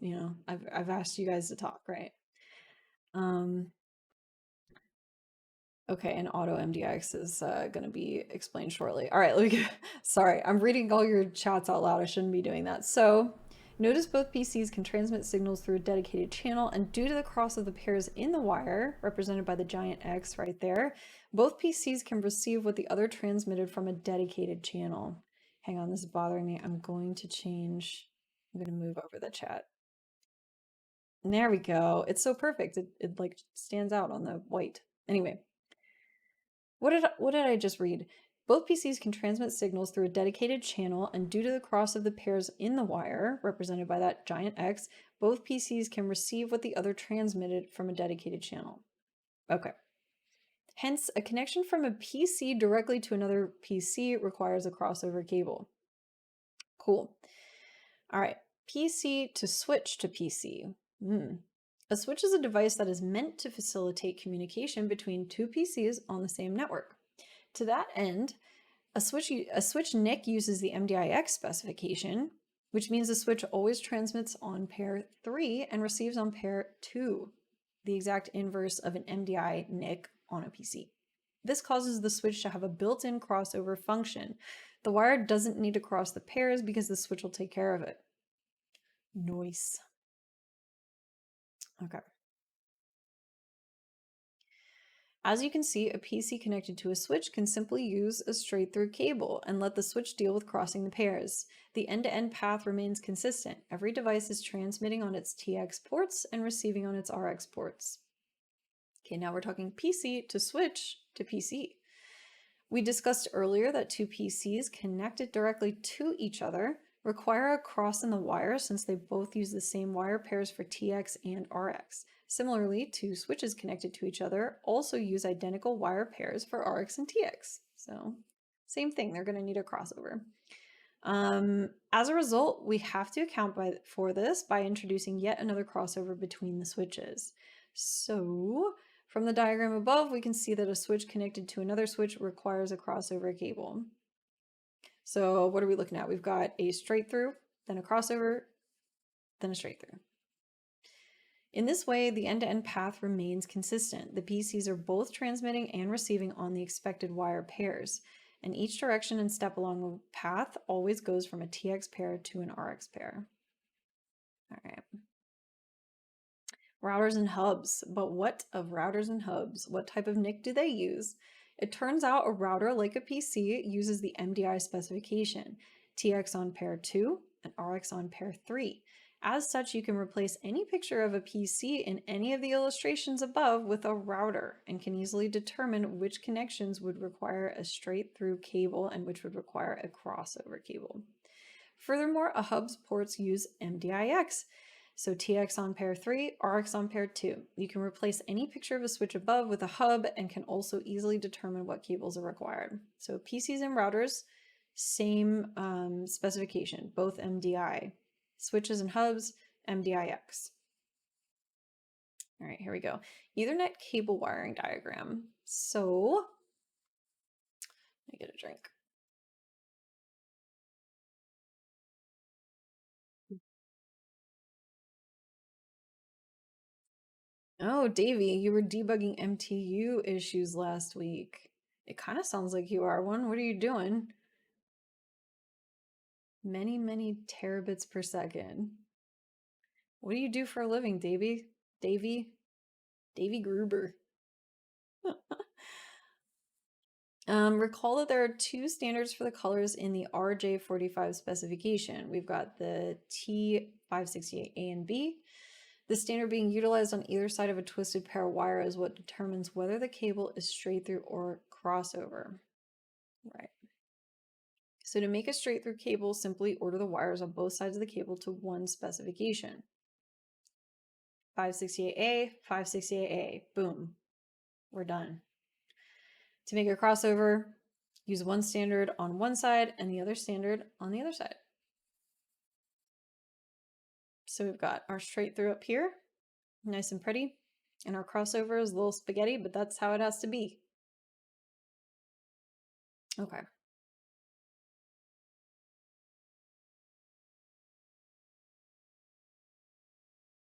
I've asked you guys to talk, right? Um, okay, and auto MDX is going to be explained shortly. All right, let me sorry, I'm reading all your chats out loud. I shouldn't be doing that. So, notice both PCs can transmit signals through a dedicated channel, and due to the cross of the pairs in the wire, represented by the giant X right there, both PCs can receive what the other transmitted from a dedicated channel. Hang on, this is bothering me. I'm going to move over the chat. And there we go. It's so perfect. It like stands out on the white. Anyway. What did I just read? Both PCs can transmit signals through a dedicated channel, and due to the cross of the pairs in the wire, represented by that giant X, both PCs can receive what the other transmitted from a dedicated channel. Okay. Hence, a connection from a PC directly to another PC requires a crossover cable. Cool. All right. PC to switch to PC. A switch is a device that is meant to facilitate communication between two PCs on the same network. To that end, a switch NIC uses the MDIX specification, which means the switch always transmits on pair 3 and receives on pair 2, the exact inverse of an MDI NIC on a PC. This causes the switch to have a built-in crossover function. The wire doesn't need to cross the pairs because the switch will take care of it. Nice. Okay. As you can see, a PC connected to a switch can simply use a straight-through cable and let the switch deal with crossing the pairs. The end-to-end path remains consistent. Every device is transmitting on its TX ports and receiving on its RX ports. Okay, now we're talking PC to switch to PC. We discussed earlier that two PCs connected directly to each other require a cross in the wire since they both use the same wire pairs for TX and RX. Similarly, two switches connected to each other also use identical wire pairs for RX and TX. So same thing, they're going to need a crossover. As a result, we have to account for this by introducing yet another crossover between the switches. So from the diagram above, we can see that a switch connected to another switch requires a crossover cable. So what are we looking at? We've got a straight through, then a crossover, then a straight through. In this way, the end-to-end path remains consistent. The PCs are both transmitting and receiving on the expected wire pairs, and each direction and step along the path always goes from a TX pair to an RX pair. All right. Routers and hubs. But what of routers and hubs? What type of NIC do they use? It turns out a router, like a PC, uses the MDI specification, TX on pair 2 and RX on pair 3. As such, you can replace any picture of a PC in any of the illustrations above with a router and can easily determine which connections would require a straight-through cable and which would require a crossover cable. Furthermore, a hub's ports use MDIX. So TX on pair 3, RX on pair 2. You can replace any picture of a switch above with a hub and can also easily determine what cables are required. So PCs and routers, same specification, both MDI. Switches and hubs, MDIX. All right, here we go. Ethernet cable wiring diagram. So, let me get a drink. Oh, Davey, you were debugging MTU issues last week. It kind of sounds like you are one. What are you doing? Many terabits per second. What do you do for a living, Davy? Davy Gruber. Recall that there are two standards for the colors in the RJ45 specification. We've got the T568A and B. The standard being utilized on either side of a twisted pair of wire is what determines whether the cable is straight through or crossover. Right. So to make a straight through cable, simply order the wires on both sides of the cable to one specification. 568A, 568A, boom, we're done. To make a crossover, use one standard on one side and the other standard on the other side. So we've got our straight through up here, nice and pretty, and our crossover is a little spaghetti, but that's how it has to be. Okay.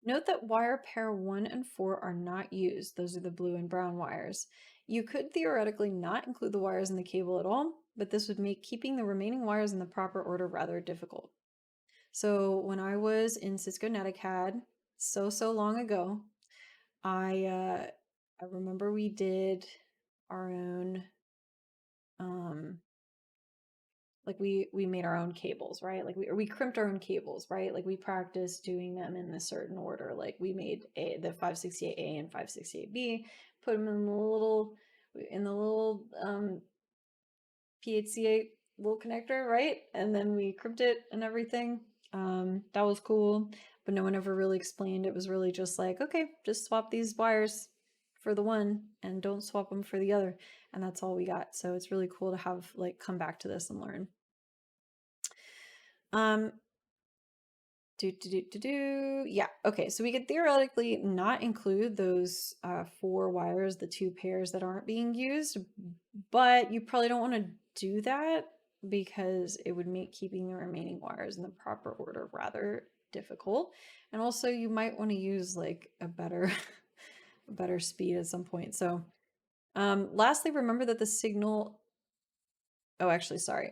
Note that wire pair 1 and 4 are not used. Those are the blue and brown wires. You could theoretically not include the wires in the cable at all, but this would make keeping the remaining wires in the proper order rather difficult. So when I was in Cisco Netacad so long ago, I remember we did our own like we made our own cables, right? Like we crimped our own cables, right? Like we practiced doing them in a certain order. Like we made the 568A and 568B, put them in the little PHC8 little connector, right? And then we crimped it and everything. That was cool, but no one ever really explained. It was really just like, okay, just swap these wires for the one and don't swap them for the other. And that's all we got. So it's really cool to have like come back to this and learn. Yeah, okay, so we could theoretically not include those 4 wires, the 2 pairs that aren't being used, but you probably don't want to do that because it would make keeping the remaining wires in the proper order rather difficult. And also you might want to use like a better a better speed at some point. So lastly, remember that the signal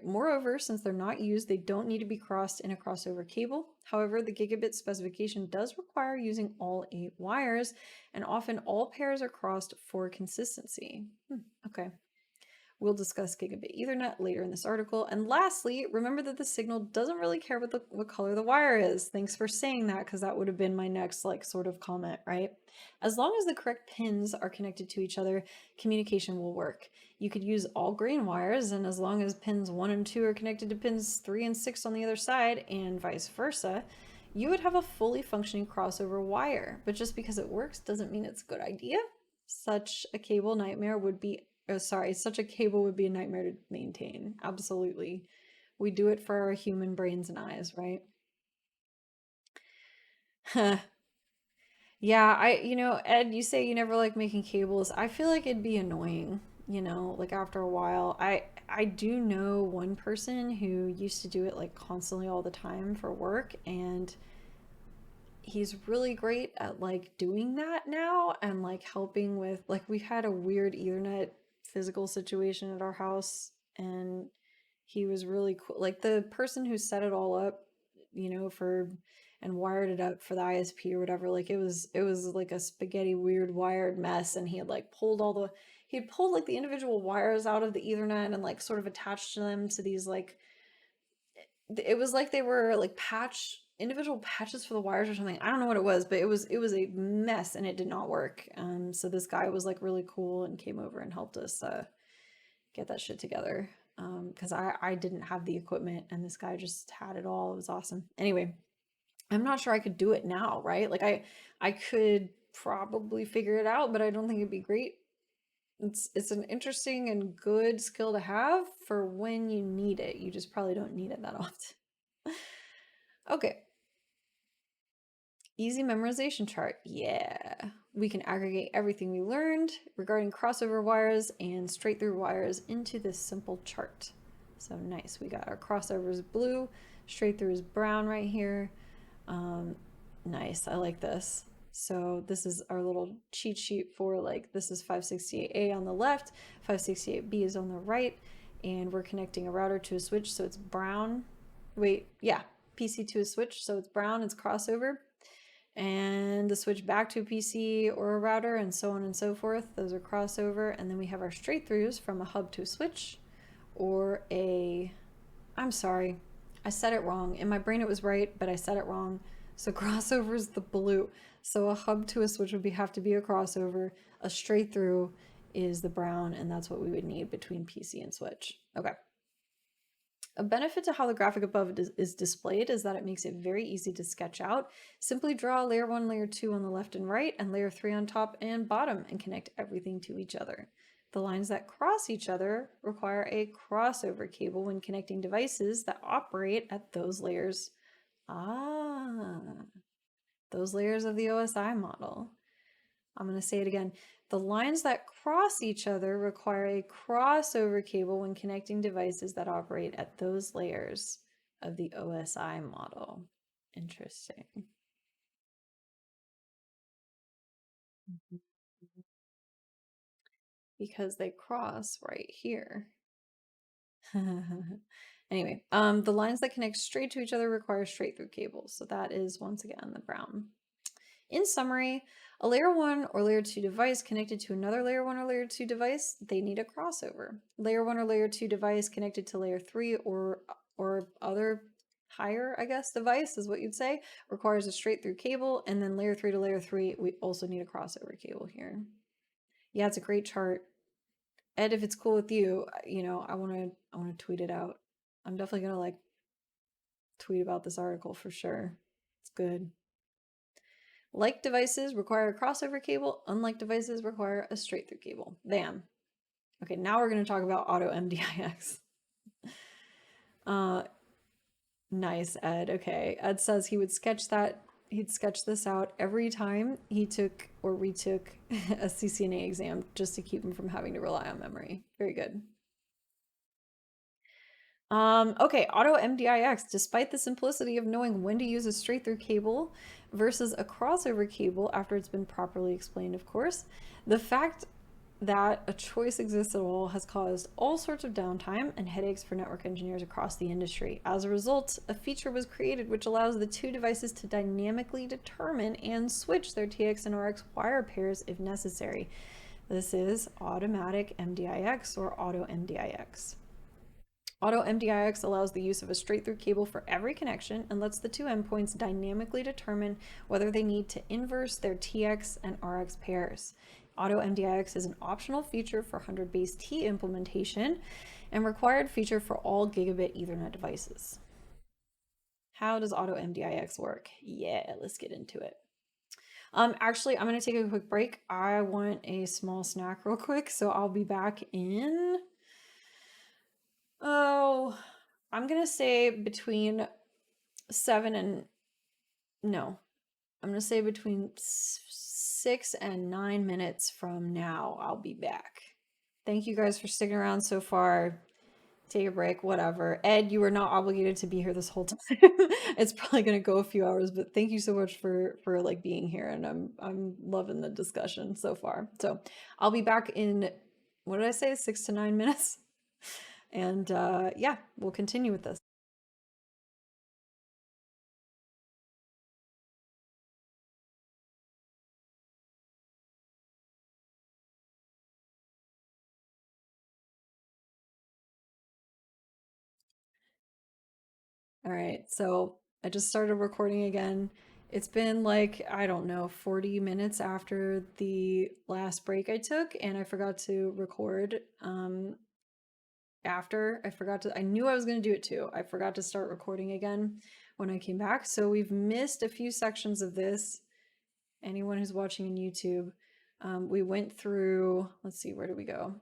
moreover, since they're not used, they don't need to be crossed in a crossover cable. However, the gigabit specification does require using all 8 wires, and often all pairs are crossed for consistency. Okay. We'll discuss gigabit Ethernet later in this article. And lastly, remember that the signal doesn't really care what color the wire is. Thanks for saying that, because that would have been my next sort of comment, right? As long as the correct pins are connected to each other, communication will work. You could use all green wires, and as long as pins 1 and 2 are connected to pins 3 and 6 on the other side, and vice versa, you would have a fully functioning crossover wire. But just because it works doesn't mean it's a good idea. Such a cable would be a nightmare to maintain. Absolutely. We do it for our human brains and eyes, right? Yeah, Ed, you say you never like making cables. I feel like it'd be annoying, like after a while. I do know one person who used to do it like constantly all the time for work, and he's really great at like doing that now and like helping with like we had a weird Ethernet physical situation at our house, and he was really cool. Like the person who set it all up, for and wired it up for the ISP or whatever, like it was like a spaghetti weird wired mess, and he had like pulled like the individual wires out of the Ethernet and like sort of attached them to these like it was like they were like individual patches for the wires or something. I don't know what it was, but it was a mess and it did not work. So this guy was like really cool and came over and helped us get that shit together. Because I didn't have the equipment and this guy just had it all. It was awesome. Anyway, I'm not sure I could do it now, right? Like I could probably figure it out, but I don't think it'd be great. It's an interesting and good skill to have for when you need it. You just probably don't need it that often. Okay. Easy memorization chart. Yeah. We can aggregate everything we learned regarding crossover wires and straight through wires into this simple chart. So nice. We got our crossovers blue, straight through is brown right here. Nice. I like this. So this is our little cheat sheet for like, this is 568A on the left, 568B is on the right, and we're connecting a router to a switch, so it's brown wait, yeah, PC to a switch. So it's brown, it's crossover. And the switch back to a PC or a router, and so on and so forth. Those are crossover. And then we have our straight throughs from a hub to a switch, or a, I'm sorry, I said it wrong. In my brain it was right, but I said it wrong. So crossover is the blue. So a hub to a switch would have to be a crossover. A straight through is the brown, and that's what we would need between PC and switch. Okay. A benefit to how the graphic above is displayed is that it makes it very easy to sketch out. Simply draw layer 1, layer 2 on the left and right, and layer 3 on top and bottom, and connect everything to each other. The lines that cross each other require a crossover cable when connecting devices that operate at those layers. Those layers of the OSI model. I'm going to say it again. The lines that cross each other require a crossover cable when connecting devices that operate at those layers of the OSI model. Interesting. Because they cross right here. Anyway, the lines that connect straight to each other require straight through cables. So that is, once again, the brown. In summary, a layer 1 or layer 2 device connected to another layer 1 or layer 2 device, they need a crossover. Layer 1 or layer 2 device connected to layer 3 or other higher, I guess, device is what you'd say, requires a straight through cable, and then layer 3 to layer 3, we also need a crossover cable here. Yeah, it's a great chart. Ed, if it's cool with you, you know, I want to tweet it out. I'm definitely going to like tweet about this article for sure. It's good. Like devices require a crossover cable, unlike devices require a straight through cable. Bam. Okay, now we're going to talk about auto MDIX. Nice, Ed. Okay, Ed says he would sketch that, he'd sketch this out every time he took or retook a CCNA exam just to keep him from having to rely on memory. Very good. Okay, auto MDIX, despite the simplicity of knowing when to use a straight through cable versus a crossover cable after it's been properly explained, of course, the fact that a choice exists at all has caused all sorts of downtime and headaches for network engineers across the industry. As a result, a feature was created which allows the two devices to dynamically determine and switch their TX and RX wire pairs if necessary. This is automatic MDIX or auto MDIX. Auto MDIX allows the use of a straight-through cable for every connection and lets the two endpoints dynamically determine whether they need to inverse their TX and RX pairs. Auto MDIX is an optional feature for 100 base T implementation and required feature for all gigabit Ethernet devices. How does auto MDIX work? Yeah, let's get into it. Actually, I'm going to take a quick break. I want a small snack real quick, so I'll be back in... Oh, I'm gonna say between 7 and no, I'm gonna say between 6 and 9 minutes from now, I'll be back. Thank you guys for sticking around so far. Take a break, whatever. Ed, you are not obligated to be here this whole time. It's probably gonna go a few hours, but thank you so much for like being here, and I'm loving the discussion so far. So I'll be back in, what did I say, 6 to 9 minutes? And yeah, we'll continue with this. All right, so I just started recording again. It's been like, I don't know, 40 minutes after the last break I took, and I forgot to record after. I knew I was going to do it too. I forgot to start recording again when I came back. So we've missed a few sections of this. Anyone who's watching on YouTube, we went through, let's see, where did we go?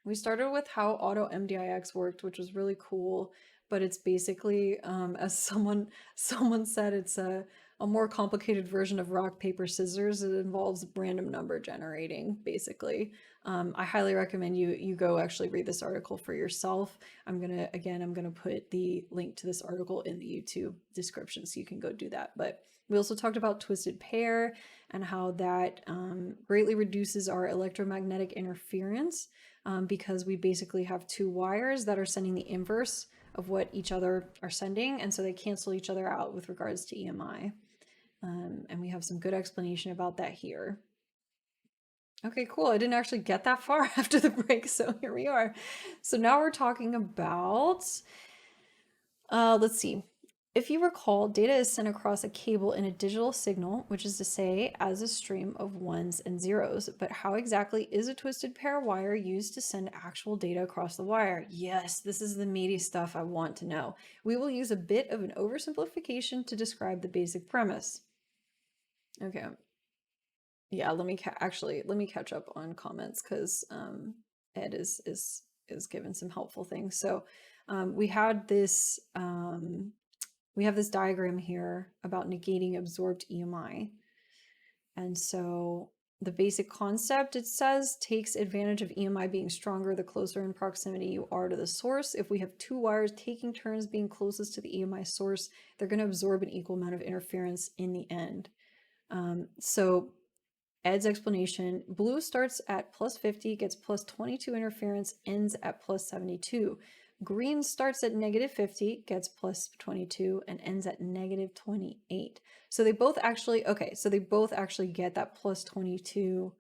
We started with how auto MDIX worked, which was really cool, but it's basically, as someone said, it's a more complicated version of rock, paper, scissors. It involves random number generating, basically. I highly recommend you go actually read this article for yourself. I'm gonna put the link to this article in the YouTube description so you can go do that. But we also talked about twisted pair and how that greatly reduces our electromagnetic interference. Because we basically have two wires that are sending the inverse of what each other are sending, and so they cancel each other out with regards to EMI. And we have some good explanation about that here. Okay, cool. I didn't actually get that far after the break, so here we are. So now we're talking about, let's see. If you recall, data is sent across a cable in a digital signal, which is to say, as a stream of ones and zeros. But how exactly is a twisted pair wire used to send actual data across the wire? Yes, this is the meaty stuff I want to know. We will use a bit of an oversimplification to describe the basic premise. Okay. Yeah, let me catch up on comments because Ed is given some helpful things. So we had this we have this diagram here about negating absorbed EMI. And so the basic concept, it says, takes advantage of EMI being stronger the closer in proximity you are to the source. If we have two wires taking turns being closest to the EMI source, they're going to absorb an equal amount of interference in the end. So Ed's explanation, blue starts at plus 50, gets plus 22 interference, ends at plus 72. Green starts at negative 50, gets plus 22, and ends at negative 28. So they both actually get that plus 22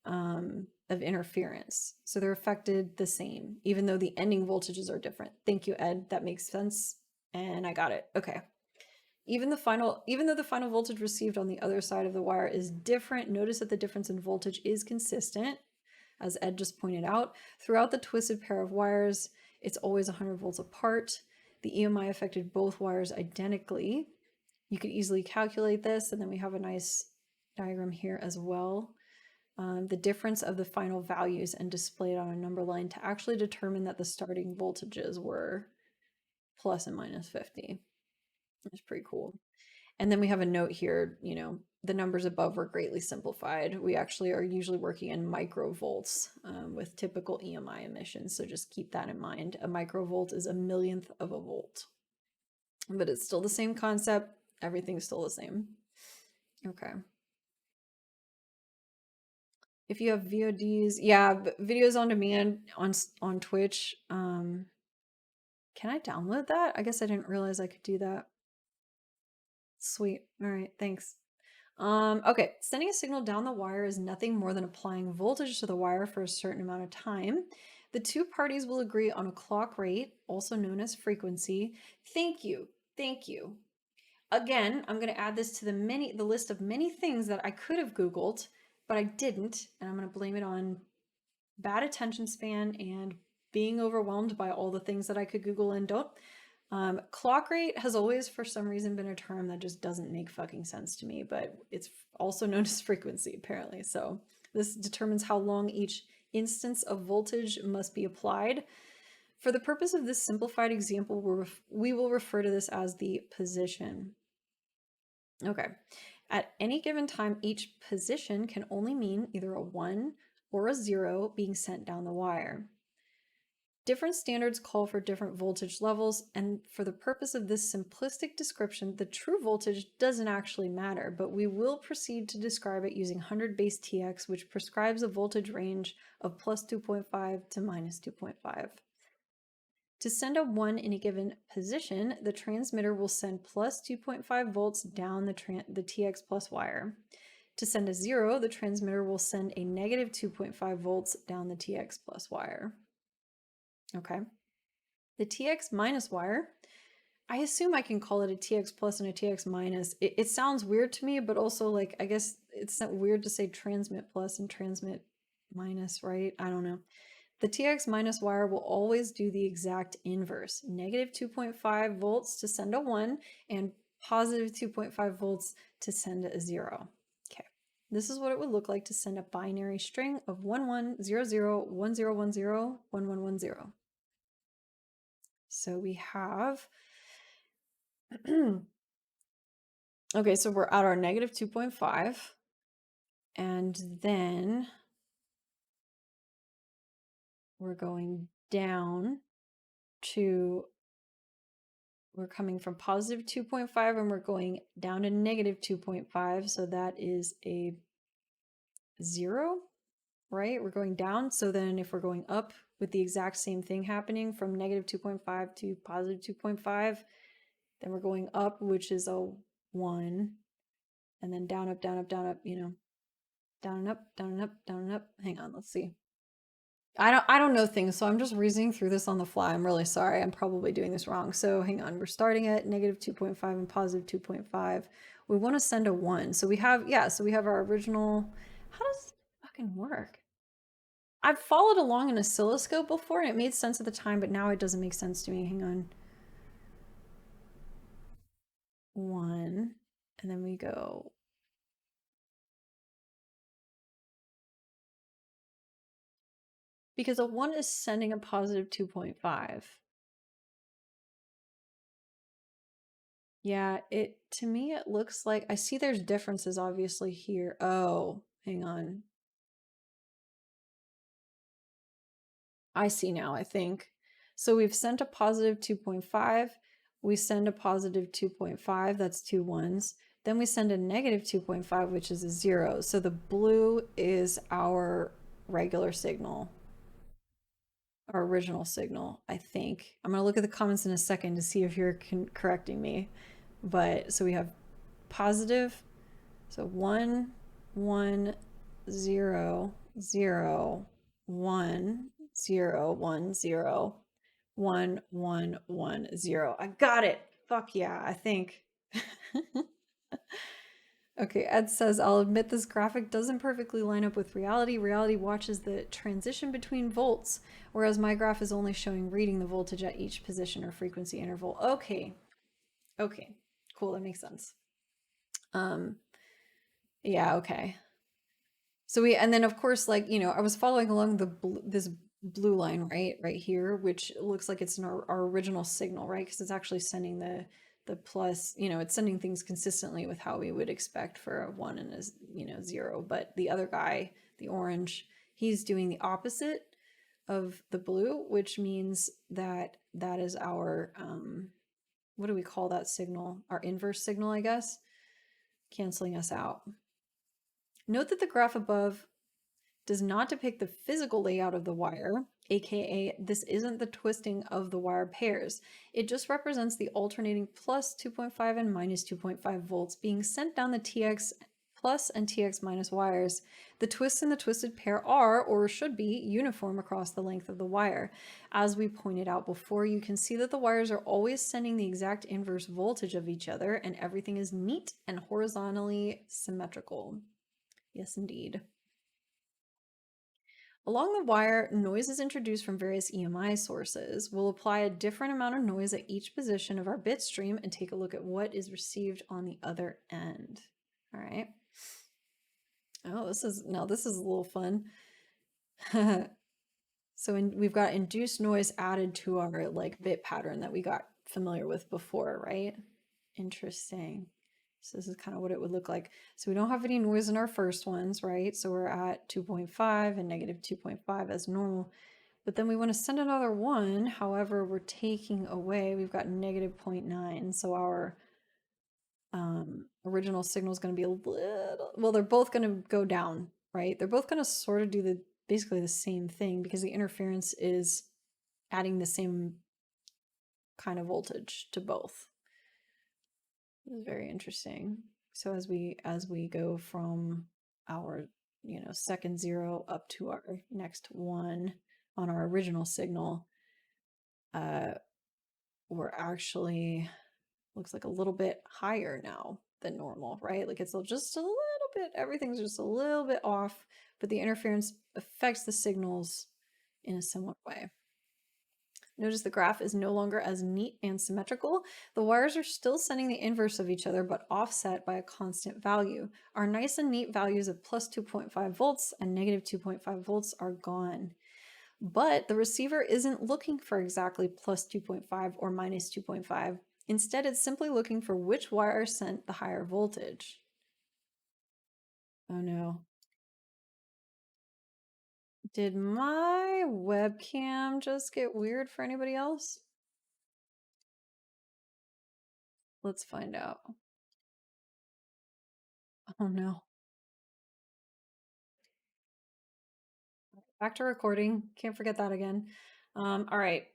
of interference. So they're affected the same, even though the ending voltages are different. Thank you, Ed. That makes sense. And I got it. Okay. Even though the final voltage received on the other side of the wire is different, notice that the difference in voltage is consistent, as Ed just pointed out. Throughout the twisted pair of wires, it's always 100 volts apart. The EMI affected both wires identically. You could easily calculate this, and then we have a nice diagram here as well. The difference of the final values and displayed on a number line to actually determine that the starting voltages were plus and minus 50. That's pretty cool. And then we have a note here, the numbers above were greatly simplified. We actually are usually working in microvolts with typical EMI emissions. So just keep that in mind. A microvolt is a millionth of a volt. But it's still the same concept. Everything's still the same. Okay. If you have VODs, yeah, videos on demand on Twitch. Can I download that? I guess I didn't realize I could do that. Sweet. All right, thanks. Okay, sending a signal down the wire is nothing more than applying voltage to the wire for a certain amount of time. The two parties will agree on a clock rate, also known as frequency. Thank you. Thank you. Again, I'm going to add this to the list of many things that I could have Googled, but I didn't, and I'm going to blame it on bad attention span and being overwhelmed by all the things that I could Google and don't. Clock rate has always, for some reason, been a term that just doesn't make fucking sense to me, but it's also known as frequency, apparently. So this determines how long each instance of voltage must be applied. For the purpose of this simplified example, we will refer to this as the position. Okay. At any given time, each position can only mean either a 1 or a 0 being sent down the wire. Different standards call for different voltage levels, and for the purpose of this simplistic description, the true voltage doesn't actually matter, but we will proceed to describe it using 100 base TX, which prescribes a voltage range of plus 2.5 to minus 2.5. To send a 1 in a given position, the transmitter will send plus 2.5 volts down the TX plus wire. To send a 0, the transmitter will send a negative 2.5 volts down the TX plus wire. Okay. The TX minus wire, I assume I can call it a TX plus and a TX minus. It sounds weird to me, but also, like, I guess it's not weird to say transmit plus and transmit minus, right? I don't know. The TX minus wire will always do the exact inverse. Negative 2.5 volts to send a 1 and positive 2.5 volts to send a 0. Okay. This is what it would look like to send a binary string of 1100 1010 1110. So we have, okay, so we're at our negative 2.5, and then we're going down to, we're coming from positive 2.5 and we're going down to negative 2.5, so that is a 0, right? We're going down, so then if we're going up, with the exact same thing happening from negative 2.5 to positive 2.5. Then we're going up, which is a 1. And then down, up, down, up, down, up, you know. Down and up, down and up, down and up. Hang on, let's see. I don't know things, so I'm just reasoning through this on the fly. I'm really sorry. I'm probably doing this wrong. So hang on. We're starting at negative 2.5 and positive 2.5. We want to send a 1. So we have, yeah, so we have our original. How does it fucking work? I've followed along an oscilloscope before and it made sense at the time, but now it doesn't make sense to me. Hang on. 1. And then we go. Because a 1 is sending a positive 2.5. Yeah, to me it looks like I see there's differences obviously here. Oh, hang on. I see now, I think. So we've sent a positive 2.5. We send a positive 2.5, that's 2 ones. Then we send a negative 2.5, which is a 0. So the blue is our regular signal, our original signal, I think. I'm going to look at the comments in a second to see if you're correcting me. But so we have positive, so 1, 1, 0, 0, 1, 0, 1, 0, 1, 1, 1, 0. I got it. Fuck yeah, I think. Okay, Ed says, I'll admit this graphic doesn't perfectly line up with reality. Reality watches the transition between volts, whereas my graph is only showing reading the voltage at each position or frequency interval. Okay. Okay. Cool, that makes sense. Yeah, okay. So and then of course, like, you know, I was following along this blue line, right here, which looks like it's our original signal, right? Because it's actually sending the plus, you know, it's sending things consistently with how we would expect for a 1 and a, you know, 0. But the other guy, the orange, he's doing the opposite of the blue, which means that that is our, what do we call that signal? Our inverse signal, I guess, canceling us out. Note that the graph above does not depict the physical layout of the wire, aka this isn't the twisting of the wire pairs. It just represents the alternating plus 2.5 and minus 2.5 volts being sent down the TX plus and TX minus wires. The twists in the twisted pair are, or should be, uniform across the length of the wire. As we pointed out before, you can see that the wires are always sending the exact inverse voltage of each other, and everything is neat and horizontally symmetrical. Yes, indeed. Along the wire, noise is introduced from various EMI sources. We'll apply a different amount of noise at each position of our bit stream and take a look at what is received on the other end. All right. Oh, this is a little fun. So we've got induced noise added to our like bit pattern that we got familiar with before, right? Interesting. So this is kind of what it would look like. So we don't have any noise in our first ones, right? So we're at 2.5 and negative 2.5 as normal. But then we want to send another 1. However, we're taking away, we've got negative 0.9. So our original signal is going to be a little, well, they're both going to go down, right? They're both going to sort of do basically the same thing because the interference is adding the same kind of voltage to both. This is very interesting. So as we go from our, you know, second 0 up to our next 1 on our original signal, we're actually, looks like a little bit higher now than normal, right? Like it's just a little bit, everything's just a little bit off, but the interference affects the signals in a similar way. Notice the graph is no longer as neat and symmetrical. The wires are still sending the inverse of each other, but offset by a constant value. Our nice and neat values of plus 2.5 volts and negative 2.5 volts are gone. But the receiver isn't looking for exactly plus 2.5 or minus 2.5. Instead, it's simply looking for which wire sent the higher voltage. Oh no. Did my webcam just get weird for anybody else? Let's find out. Oh no. Back to recording. Can't forget that again. All right.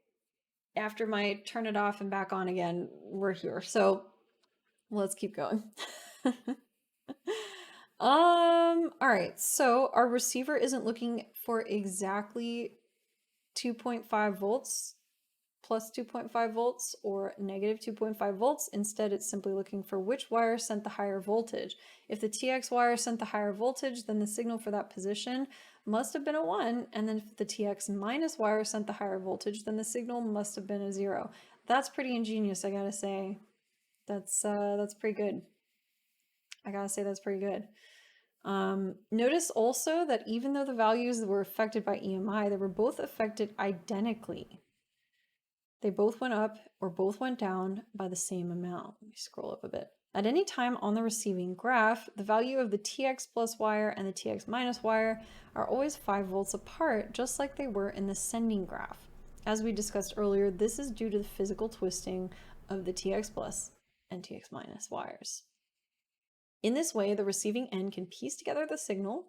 After my turn it off and back on again, we're here. So let's keep going. All right. So our receiver isn't looking for exactly 2.5 volts plus 2.5 volts or negative 2.5 volts. Instead, it's simply looking for which wire sent the higher voltage. If the TX wire sent the higher voltage, then the signal for that position must have been a 1, and then if the TX minus wire sent the higher voltage, then the signal must have been a 0. That's pretty ingenious, I gotta say. That's pretty good. I gotta say that's pretty good. Notice also that even though the values were affected by EMI, they were both affected identically. They both went up or both went down by the same amount. Let me scroll up a bit. At any time on the receiving graph, the value of the TX plus wire and the TX minus wire are always 5 volts apart, just like they were in the sending graph. As we discussed earlier, this is due to the physical twisting of the TX plus and TX minus wires. In this way, the receiving end can piece together the signal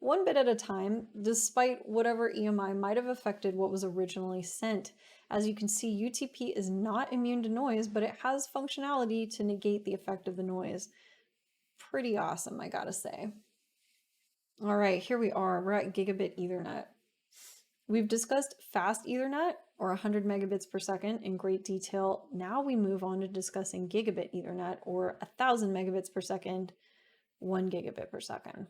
one bit at a time, despite whatever EMI might have affected what was originally sent. As you can see, UTP is not immune to noise, but it has functionality to negate the effect of the noise. Pretty awesome, I gotta say. All right, here we are. We're at Gigabit Ethernet. We've discussed fast Ethernet, or 100 megabits per second, in great detail. Now we move on to discussing Gigabit Ethernet, or 1,000 megabits per second, 1 gigabit per second.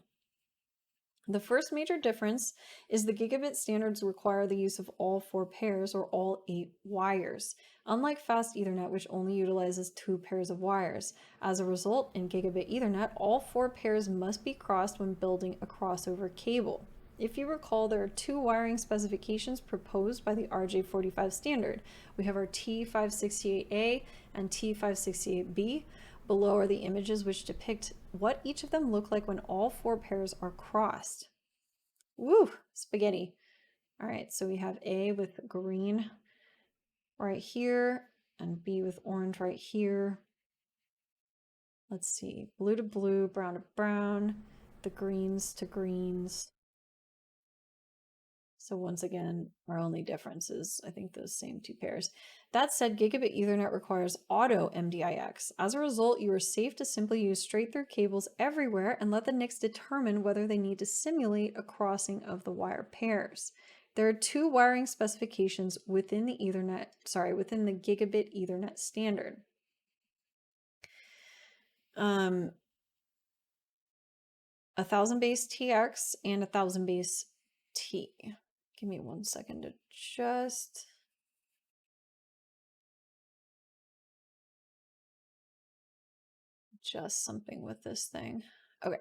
The first major difference is the gigabit standards require the use of all 4 pairs or all 8 wires, unlike fast Ethernet, which only utilizes 2 pairs of wires. As a result, in Gigabit Ethernet, all 4 pairs must be crossed when building a crossover cable. If you recall, there are 2 wiring specifications proposed by the RJ45 standard. We have our T568A and T568B. Below are the images which depict what each of them look like when all 4 pairs are crossed. Woo, spaghetti. All right, so we have A with green right here and B with orange right here. Let's see, blue to blue, brown to brown, the greens to greens. So once again, our only difference is, I think, those same 2 pairs. That said, Gigabit Ethernet requires auto MDIX. As a result, you are safe to simply use straight-through cables everywhere and let the NICs determine whether they need to simulate a crossing of the wire pairs. There are 2 wiring specifications within the within the Gigabit Ethernet standard. 1,000 base TX and 1,000 base T. Give me 1 second to just adjust something with this thing. Okay.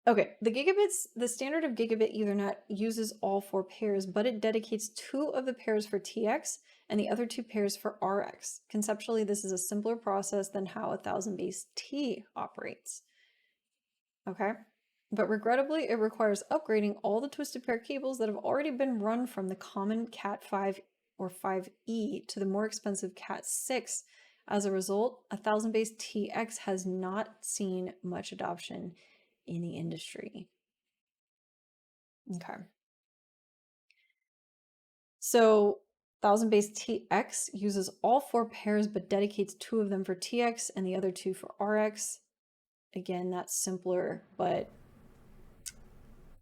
Okay, the standard of Gigabit Ethernet uses all 4 pairs, but it dedicates 2 of the pairs for TX and the other 2 pairs for RX. Conceptually, this is a simpler process than how 1,000 base T operates. Okay? But regrettably, it requires upgrading all the twisted pair cables that have already been run from the common Cat5 or 5E to the more expensive Cat6. As a result, 1,000 base TX has not seen much adoption in the industry. Okay. So 1,000 base TX uses all 4 pairs but dedicates 2 of them for TX and the other 2 for RX. Again, that's simpler, but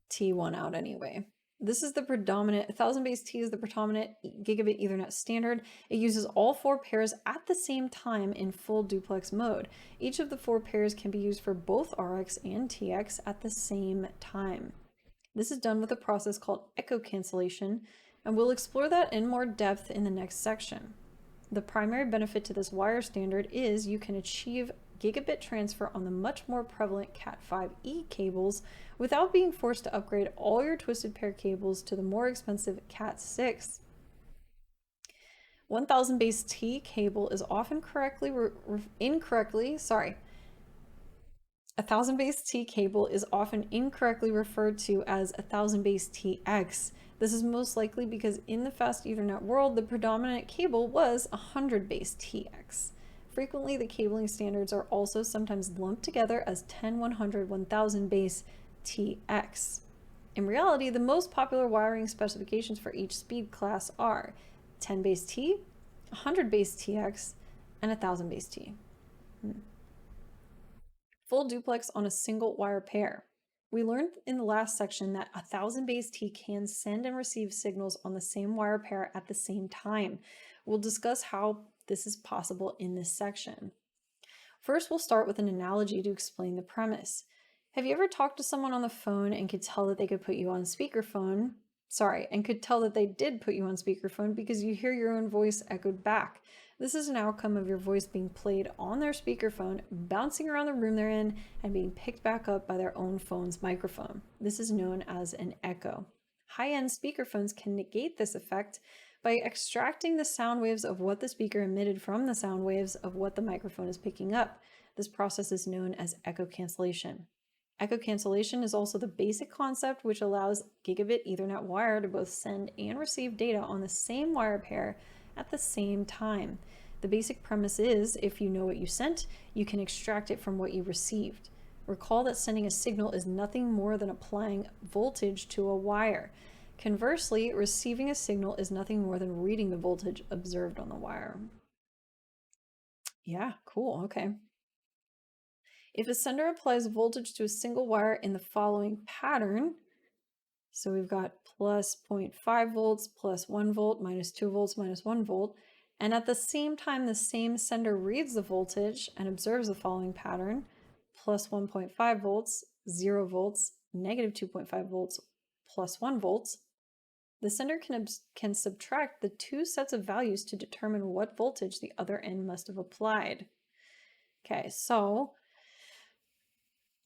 T won out anyway. This is the predominant, 1,000 base T is the predominant Gigabit Ethernet standard. It uses all 4 pairs at the same time in full duplex mode. Each of the 4 pairs can be used for both RX and TX at the same time. This is done with a process called echo cancellation, and we'll explore that in more depth in the next section. The primary benefit to this wire standard is you can achieve gigabit transfer on the much more prevalent Cat5e cables without being forced to upgrade all your twisted pair cables to the more expensive Cat6. 1,000 base T cable is often 1,000 base T cable is often incorrectly referred to as 1,000 base TX. This is most likely because in the fast Ethernet world, the predominant cable was 100 base TX. Frequently, the cabling standards are also sometimes lumped together as 10, 100, 1000 base TX. In reality, the most popular wiring specifications for each speed class are 10 base T, 100 base TX, and 1000 base T. Full duplex on a single wire pair. We learned in the last section that 1000 base T can send and receive signals on the same wire pair at the same time. We'll discuss how this is possible in this section. First, we'll start with an analogy to explain the premise. Have you ever talked to someone on the phone and could tell that they could put you on speakerphone? And could tell that they did put you on speakerphone because you hear your own voice echoed back. This is an outcome of your voice being played on their speakerphone, bouncing around the room they're in, and being picked back up by their own phone's microphone. This is known as an echo. High-end speakerphones can negate this effect by extracting the sound waves of what the speaker emitted from the sound waves of what the microphone is picking up. This process is known as echo cancellation. Echo cancellation is also the basic concept which allows gigabit Ethernet wire to both send and receive data on the same wire pair at the same time. The basic premise is, if you know what you sent, you can extract it from what you received. Recall that sending a signal is nothing more than applying voltage to a wire. Conversely, receiving a signal is nothing more than reading the voltage observed on the wire. Yeah, cool, okay. If a sender applies voltage to a single wire in the following pattern, so we've got plus 0.5 volts, plus 1 volt, minus 2 volts, minus 1 volt, and at the same time the same sender reads the voltage and observes the following pattern, plus 1.5 volts, 0 volts, negative 2.5 volts, plus 1 volts, the sender can subtract the two sets of values to determine what voltage the other end must have applied. Okay, so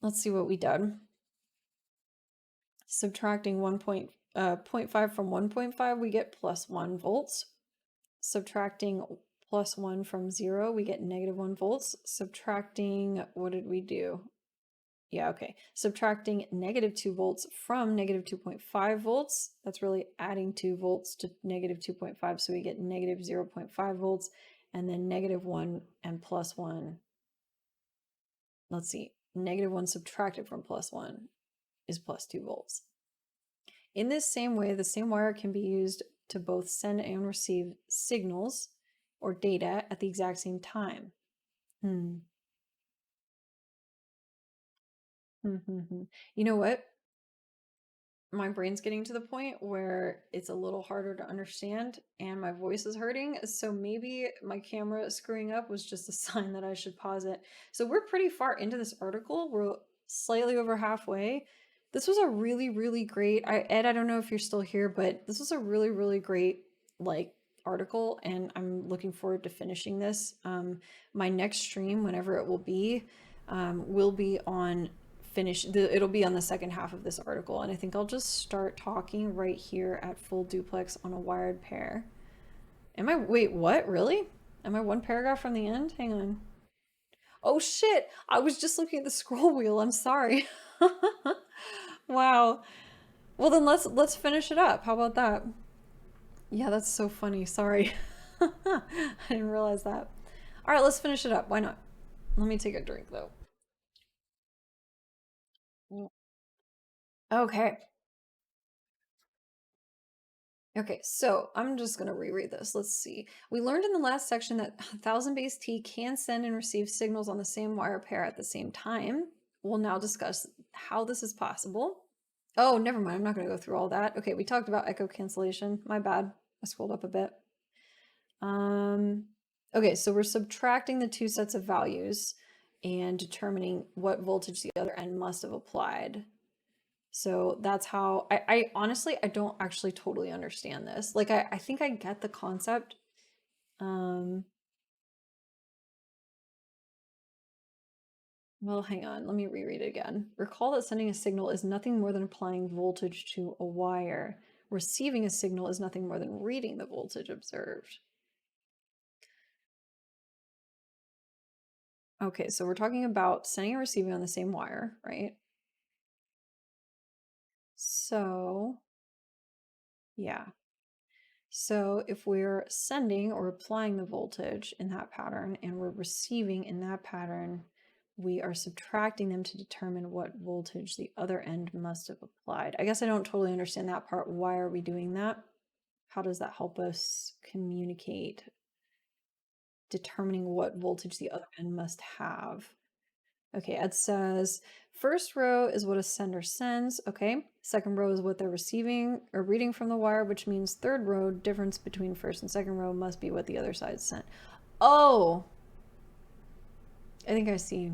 let's see what we did. Subtracting 0.5 from 1.5, we get plus 1 volts. Subtracting plus 1 from 0, we get negative 1 volts. Subtracting, what did we do? Yeah, okay. Subtracting negative 2 volts from negative 2.5 volts, that's really adding 2 volts to negative 2.5, so we get negative 0.5 volts, and then negative 1 and plus 1. Let's see, negative 1 subtracted from plus 1 is plus 2 volts. In this same way, the same wire can be used to both send and receive signals or data at the exact same time. You know what? My brain's getting to the point where it's a little harder to understand and my voice is hurting. So maybe my camera screwing up was just a sign that I should pause it. So we're pretty far into this article. We're slightly over halfway. This was a really, really great, Ed, I don't know if you're still here, but this was a really, really great article and I'm looking forward to finishing this. My next stream, whenever it will be on it'll be on the second half of this article, and I think I'll just start talking right here at full duplex on a wired pair. Wait, what? Really? Am I one paragraph from the end? Hang on. Oh shit! I was just looking at the scroll wheel. I'm sorry. Wow. Well then let's finish it up. How about that? Yeah, that's so funny. Sorry. I didn't realize that. All right, let's finish it up. Why not? Let me take a drink though. Okay. Okay, so I'm just going to reread this. Let's see. We learned in the last section that 1000 base T can send and receive signals on the same wire pair at the same time. We'll now discuss how this is possible. Oh, never mind. I'm not going to go through all that. Okay, we talked about echo cancellation. My bad. I scrolled up a bit. Okay, so we're subtracting the two sets of values and determining what voltage the other end must have applied. So that's how I honestly, I don't actually totally understand this. I think I get the concept. Well, hang on, let me reread it again. Recall that sending a signal is nothing more than applying voltage to a wire. Receiving a signal is nothing more than reading the voltage observed. Okay, so we're talking about sending and receiving on the same wire, right? So, yeah. So if we're sending or applying the voltage in that pattern and we're receiving in that pattern, we are subtracting them to determine what voltage the other end must have applied. I guess I don't totally understand that part. Why are we doing that? How does that help us communicate determining what voltage the other end must have? Okay, Ed says first row is what a sender sends. Okay, second row is what they're receiving or reading from the wire, which means third row, difference between first and second row must be what the other side sent. Oh, I think I see.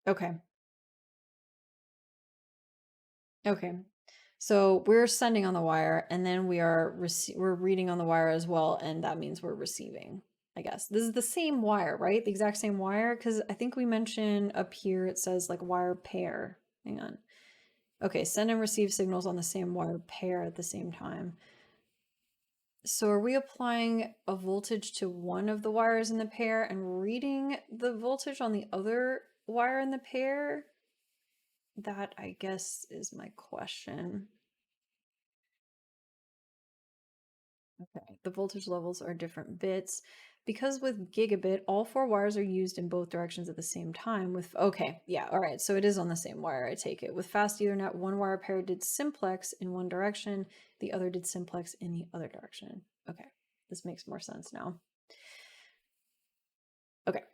Okay. Okay. So we're sending on the wire and then we're reading on the wire as well, and that means we're receiving, I guess. This is the same wire, right? The exact same wire, because I think we mentioned up here it says like wire pair. Hang on. Okay, send and receive signals on the same wire pair at the same time. So are we applying a voltage to one of the wires in the pair and reading the voltage on the other wire in the pair? That, I guess, is my question. Okay, the voltage levels are different bits. Because with gigabit, all four wires are used in both directions at the same time with, okay, yeah, all right, so it is on the same wire, I take it. With fast Ethernet, one wire pair did simplex in one direction, the other did simplex in the other direction. Okay, this makes more sense now. Okay,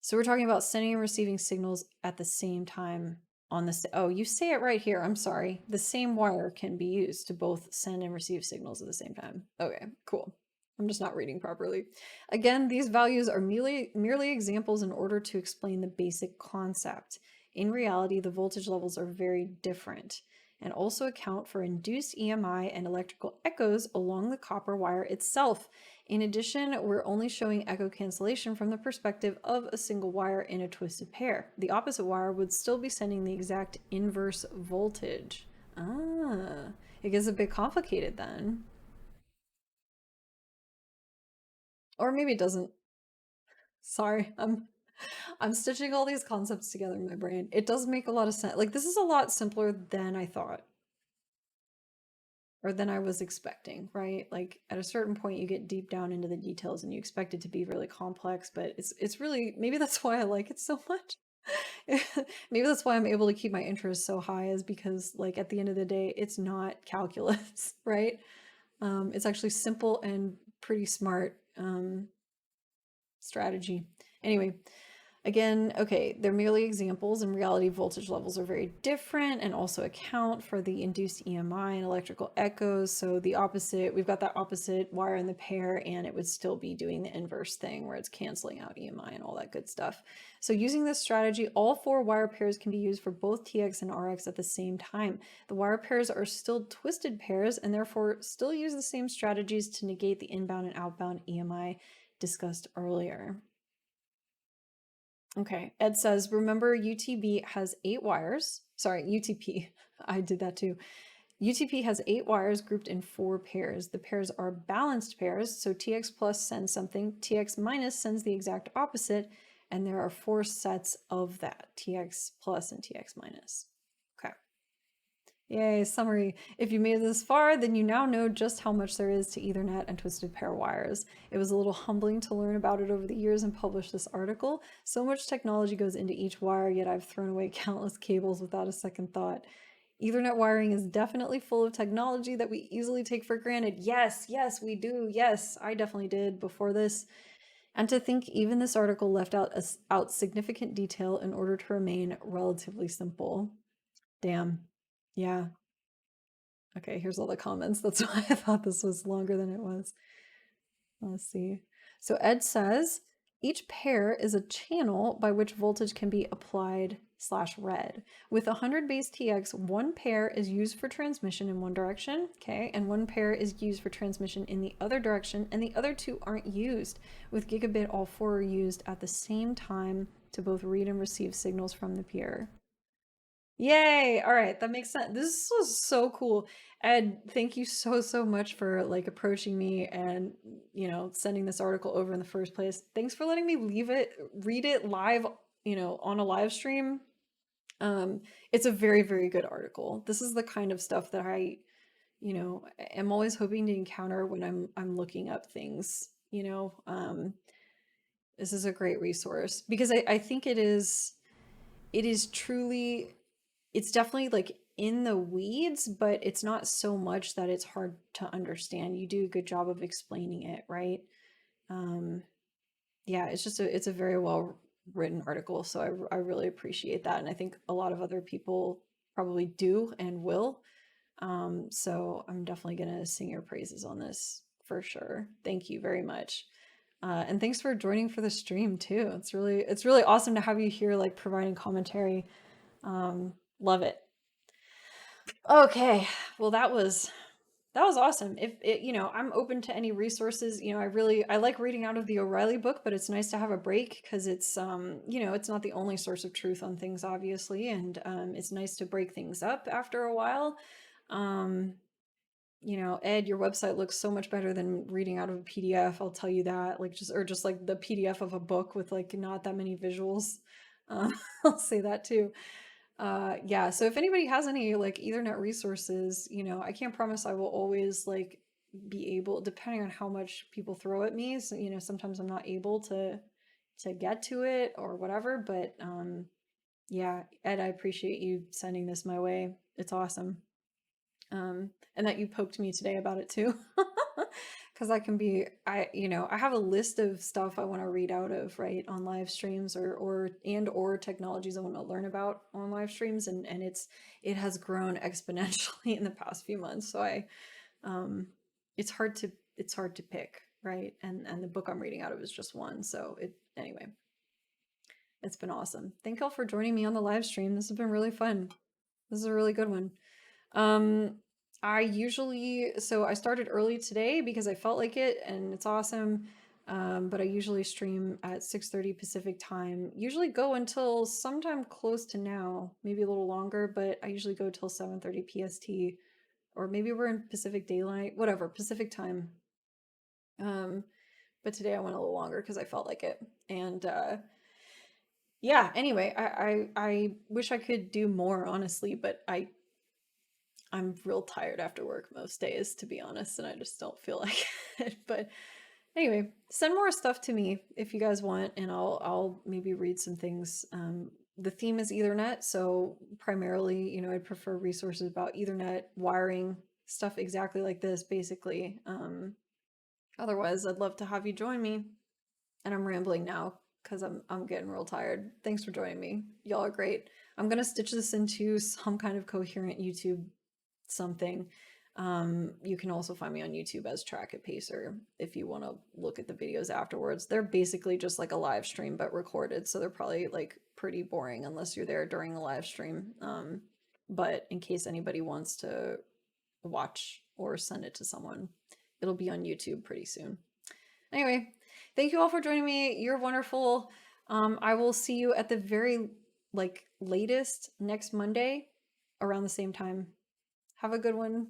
so we're talking about sending and receiving signals at the same time on the, oh, you say it right here, I'm sorry. The same wire can be used to both send and receive signals at the same time. Okay, cool. I'm just not reading properly. Again, these values are merely examples in order to explain the basic concept. In reality, the voltage levels are very different and also account for induced EMI and electrical echoes along the copper wire itself. In addition, we're only showing echo cancellation from the perspective of a single wire in a twisted pair. The opposite wire would still be sending the exact inverse voltage. Ah, it gets a bit complicated then. Or maybe it doesn't. Sorry, I'm stitching all these concepts together in my brain. It does make a lot of sense. Like, this is a lot simpler than I thought, or than I was expecting, right? Like, at a certain point you get deep down into the details and you expect it to be really complex, but it's really, maybe that's why I like it so much. Maybe that's why I'm able to keep my interest so high, is because like at the end of the day it's not calculus, right? It's actually simple and pretty smart strategy. Anyway, again, okay, they're merely examples. In reality, voltage levels are very different and also account for the induced EMI and electrical echoes. So the opposite, we've got that opposite wire in the pair, and it would still be doing the inverse thing where it's canceling out EMI and all that good stuff. So using this strategy, all four wire pairs can be used for both TX and RX at the same time. The wire pairs are still twisted pairs and therefore still use the same strategies to negate the inbound and outbound EMI discussed earlier. Okay, Ed says, remember UTB has 8 wires. Sorry, UTP. I did that too. UTP has 8 wires grouped in 4 pairs. The pairs are balanced pairs, so TX plus sends something, TX minus sends the exact opposite, and there are 4 sets of that, TX plus and TX minus. Okay. Yay, summary. If you made it this far, then you now know just how much there is to Ethernet and twisted pair wires. It was a little humbling to learn about it over the years and publish this article. So much technology goes into each wire, yet I've thrown away countless cables without a second thought. Ethernet wiring is definitely full of technology that we easily take for granted. Yes, yes, we do. Yes, I definitely did before this. And to think even this article left out significant detail in order to remain relatively simple. Damn. Yeah. Okay, here's all the comments. That's why I thought this was longer than it was. Let's see. So Ed says, each pair is a channel by which voltage can be applied / read. With 100 base TX, one pair is used for transmission in one direction, okay, and one pair is used for transmission in the other direction, and the other 2 aren't used. With gigabit, all 4 are used at the same time to both read and receive signals from the peer. Yay! All right, that makes sense. This was so cool. Ed, thank you so much for like approaching me and, you know, sending this article over in the first place. Thanks for letting me read it live, you know, on a live stream. It's a very good article. This is the kind of stuff that I, you know, am always hoping to encounter when I'm looking up things, you know. This is a great resource because I think it is truly, it's definitely like in the weeds, but it's not so much that it's hard to understand. You do a good job of explaining it, right? Um, yeah, it's just it's a very well written article, so I really appreciate that, and I think a lot of other people probably do and will. So I'm definitely gonna sing your praises on this for sure. Thank you very much. And thanks for joining for the stream too. It's really awesome to have you here, like providing commentary. Love it. Okay, well that was awesome. If it, you know, I'm open to any resources. You know, I like reading out of the O'Reilly book, but it's nice to have a break because it's you know, it's not the only source of truth on things, obviously, and it's nice to break things up after a while. Um, you know, Ed, your website looks so much better than reading out of a PDF. I'll tell you that. Like just like the PDF of a book with like not that many visuals. Uh, I'll say that too. Yeah, so if anybody has any like Ethernet resources, you know, I can't promise I will always like be able, depending on how much people throw at me. So, you know, sometimes I'm not able to get to it or whatever, but yeah, Ed, I appreciate you sending this my way. It's awesome. And that you poked me today about it too. Because I can be, you know, I have a list of stuff I want to read out of, right, on live streams or technologies I want to learn about on live streams, and it has grown exponentially in the past few months. So um, it's hard to pick, right? And the book I'm reading out of is just one. So anyway, it's been awesome. Thank y'all for joining me on the live stream. This has been really fun. This is a really good one. Um, so I started early today because I felt like it and it's awesome. But I usually stream at 6:30 Pacific time. Usually go until sometime close to now, maybe a little longer, but I usually go till 7:30 PST, or maybe we're in Pacific Daylight, whatever, Pacific time. Um, but today I went a little longer because I felt like it. And yeah, anyway, I wish I could do more, honestly, but I'm real tired after work most days, to be honest, and I just don't feel like it. But anyway, send more stuff to me if you guys want, and I'll maybe read some things. The theme is Ethernet, so primarily, you know, I'd prefer resources about Ethernet, wiring, stuff exactly like this, basically. Otherwise, I'd love to have you join me. And I'm rambling now because I'm getting real tired. Thanks for joining me. Y'all are great. I'm gonna stitch this into some kind of coherent YouTube something. You can also find me on YouTube as Track It Pacer if you want to look at the videos afterwards. They're basically just like a live stream but recorded, so they're probably like pretty boring unless you're there during the live stream. But in case anybody wants to watch or send it to someone, it'll be on YouTube pretty soon. Anyway, thank you all for joining me. You're wonderful. I will see you at the very latest next Monday around the same time. Have a good one.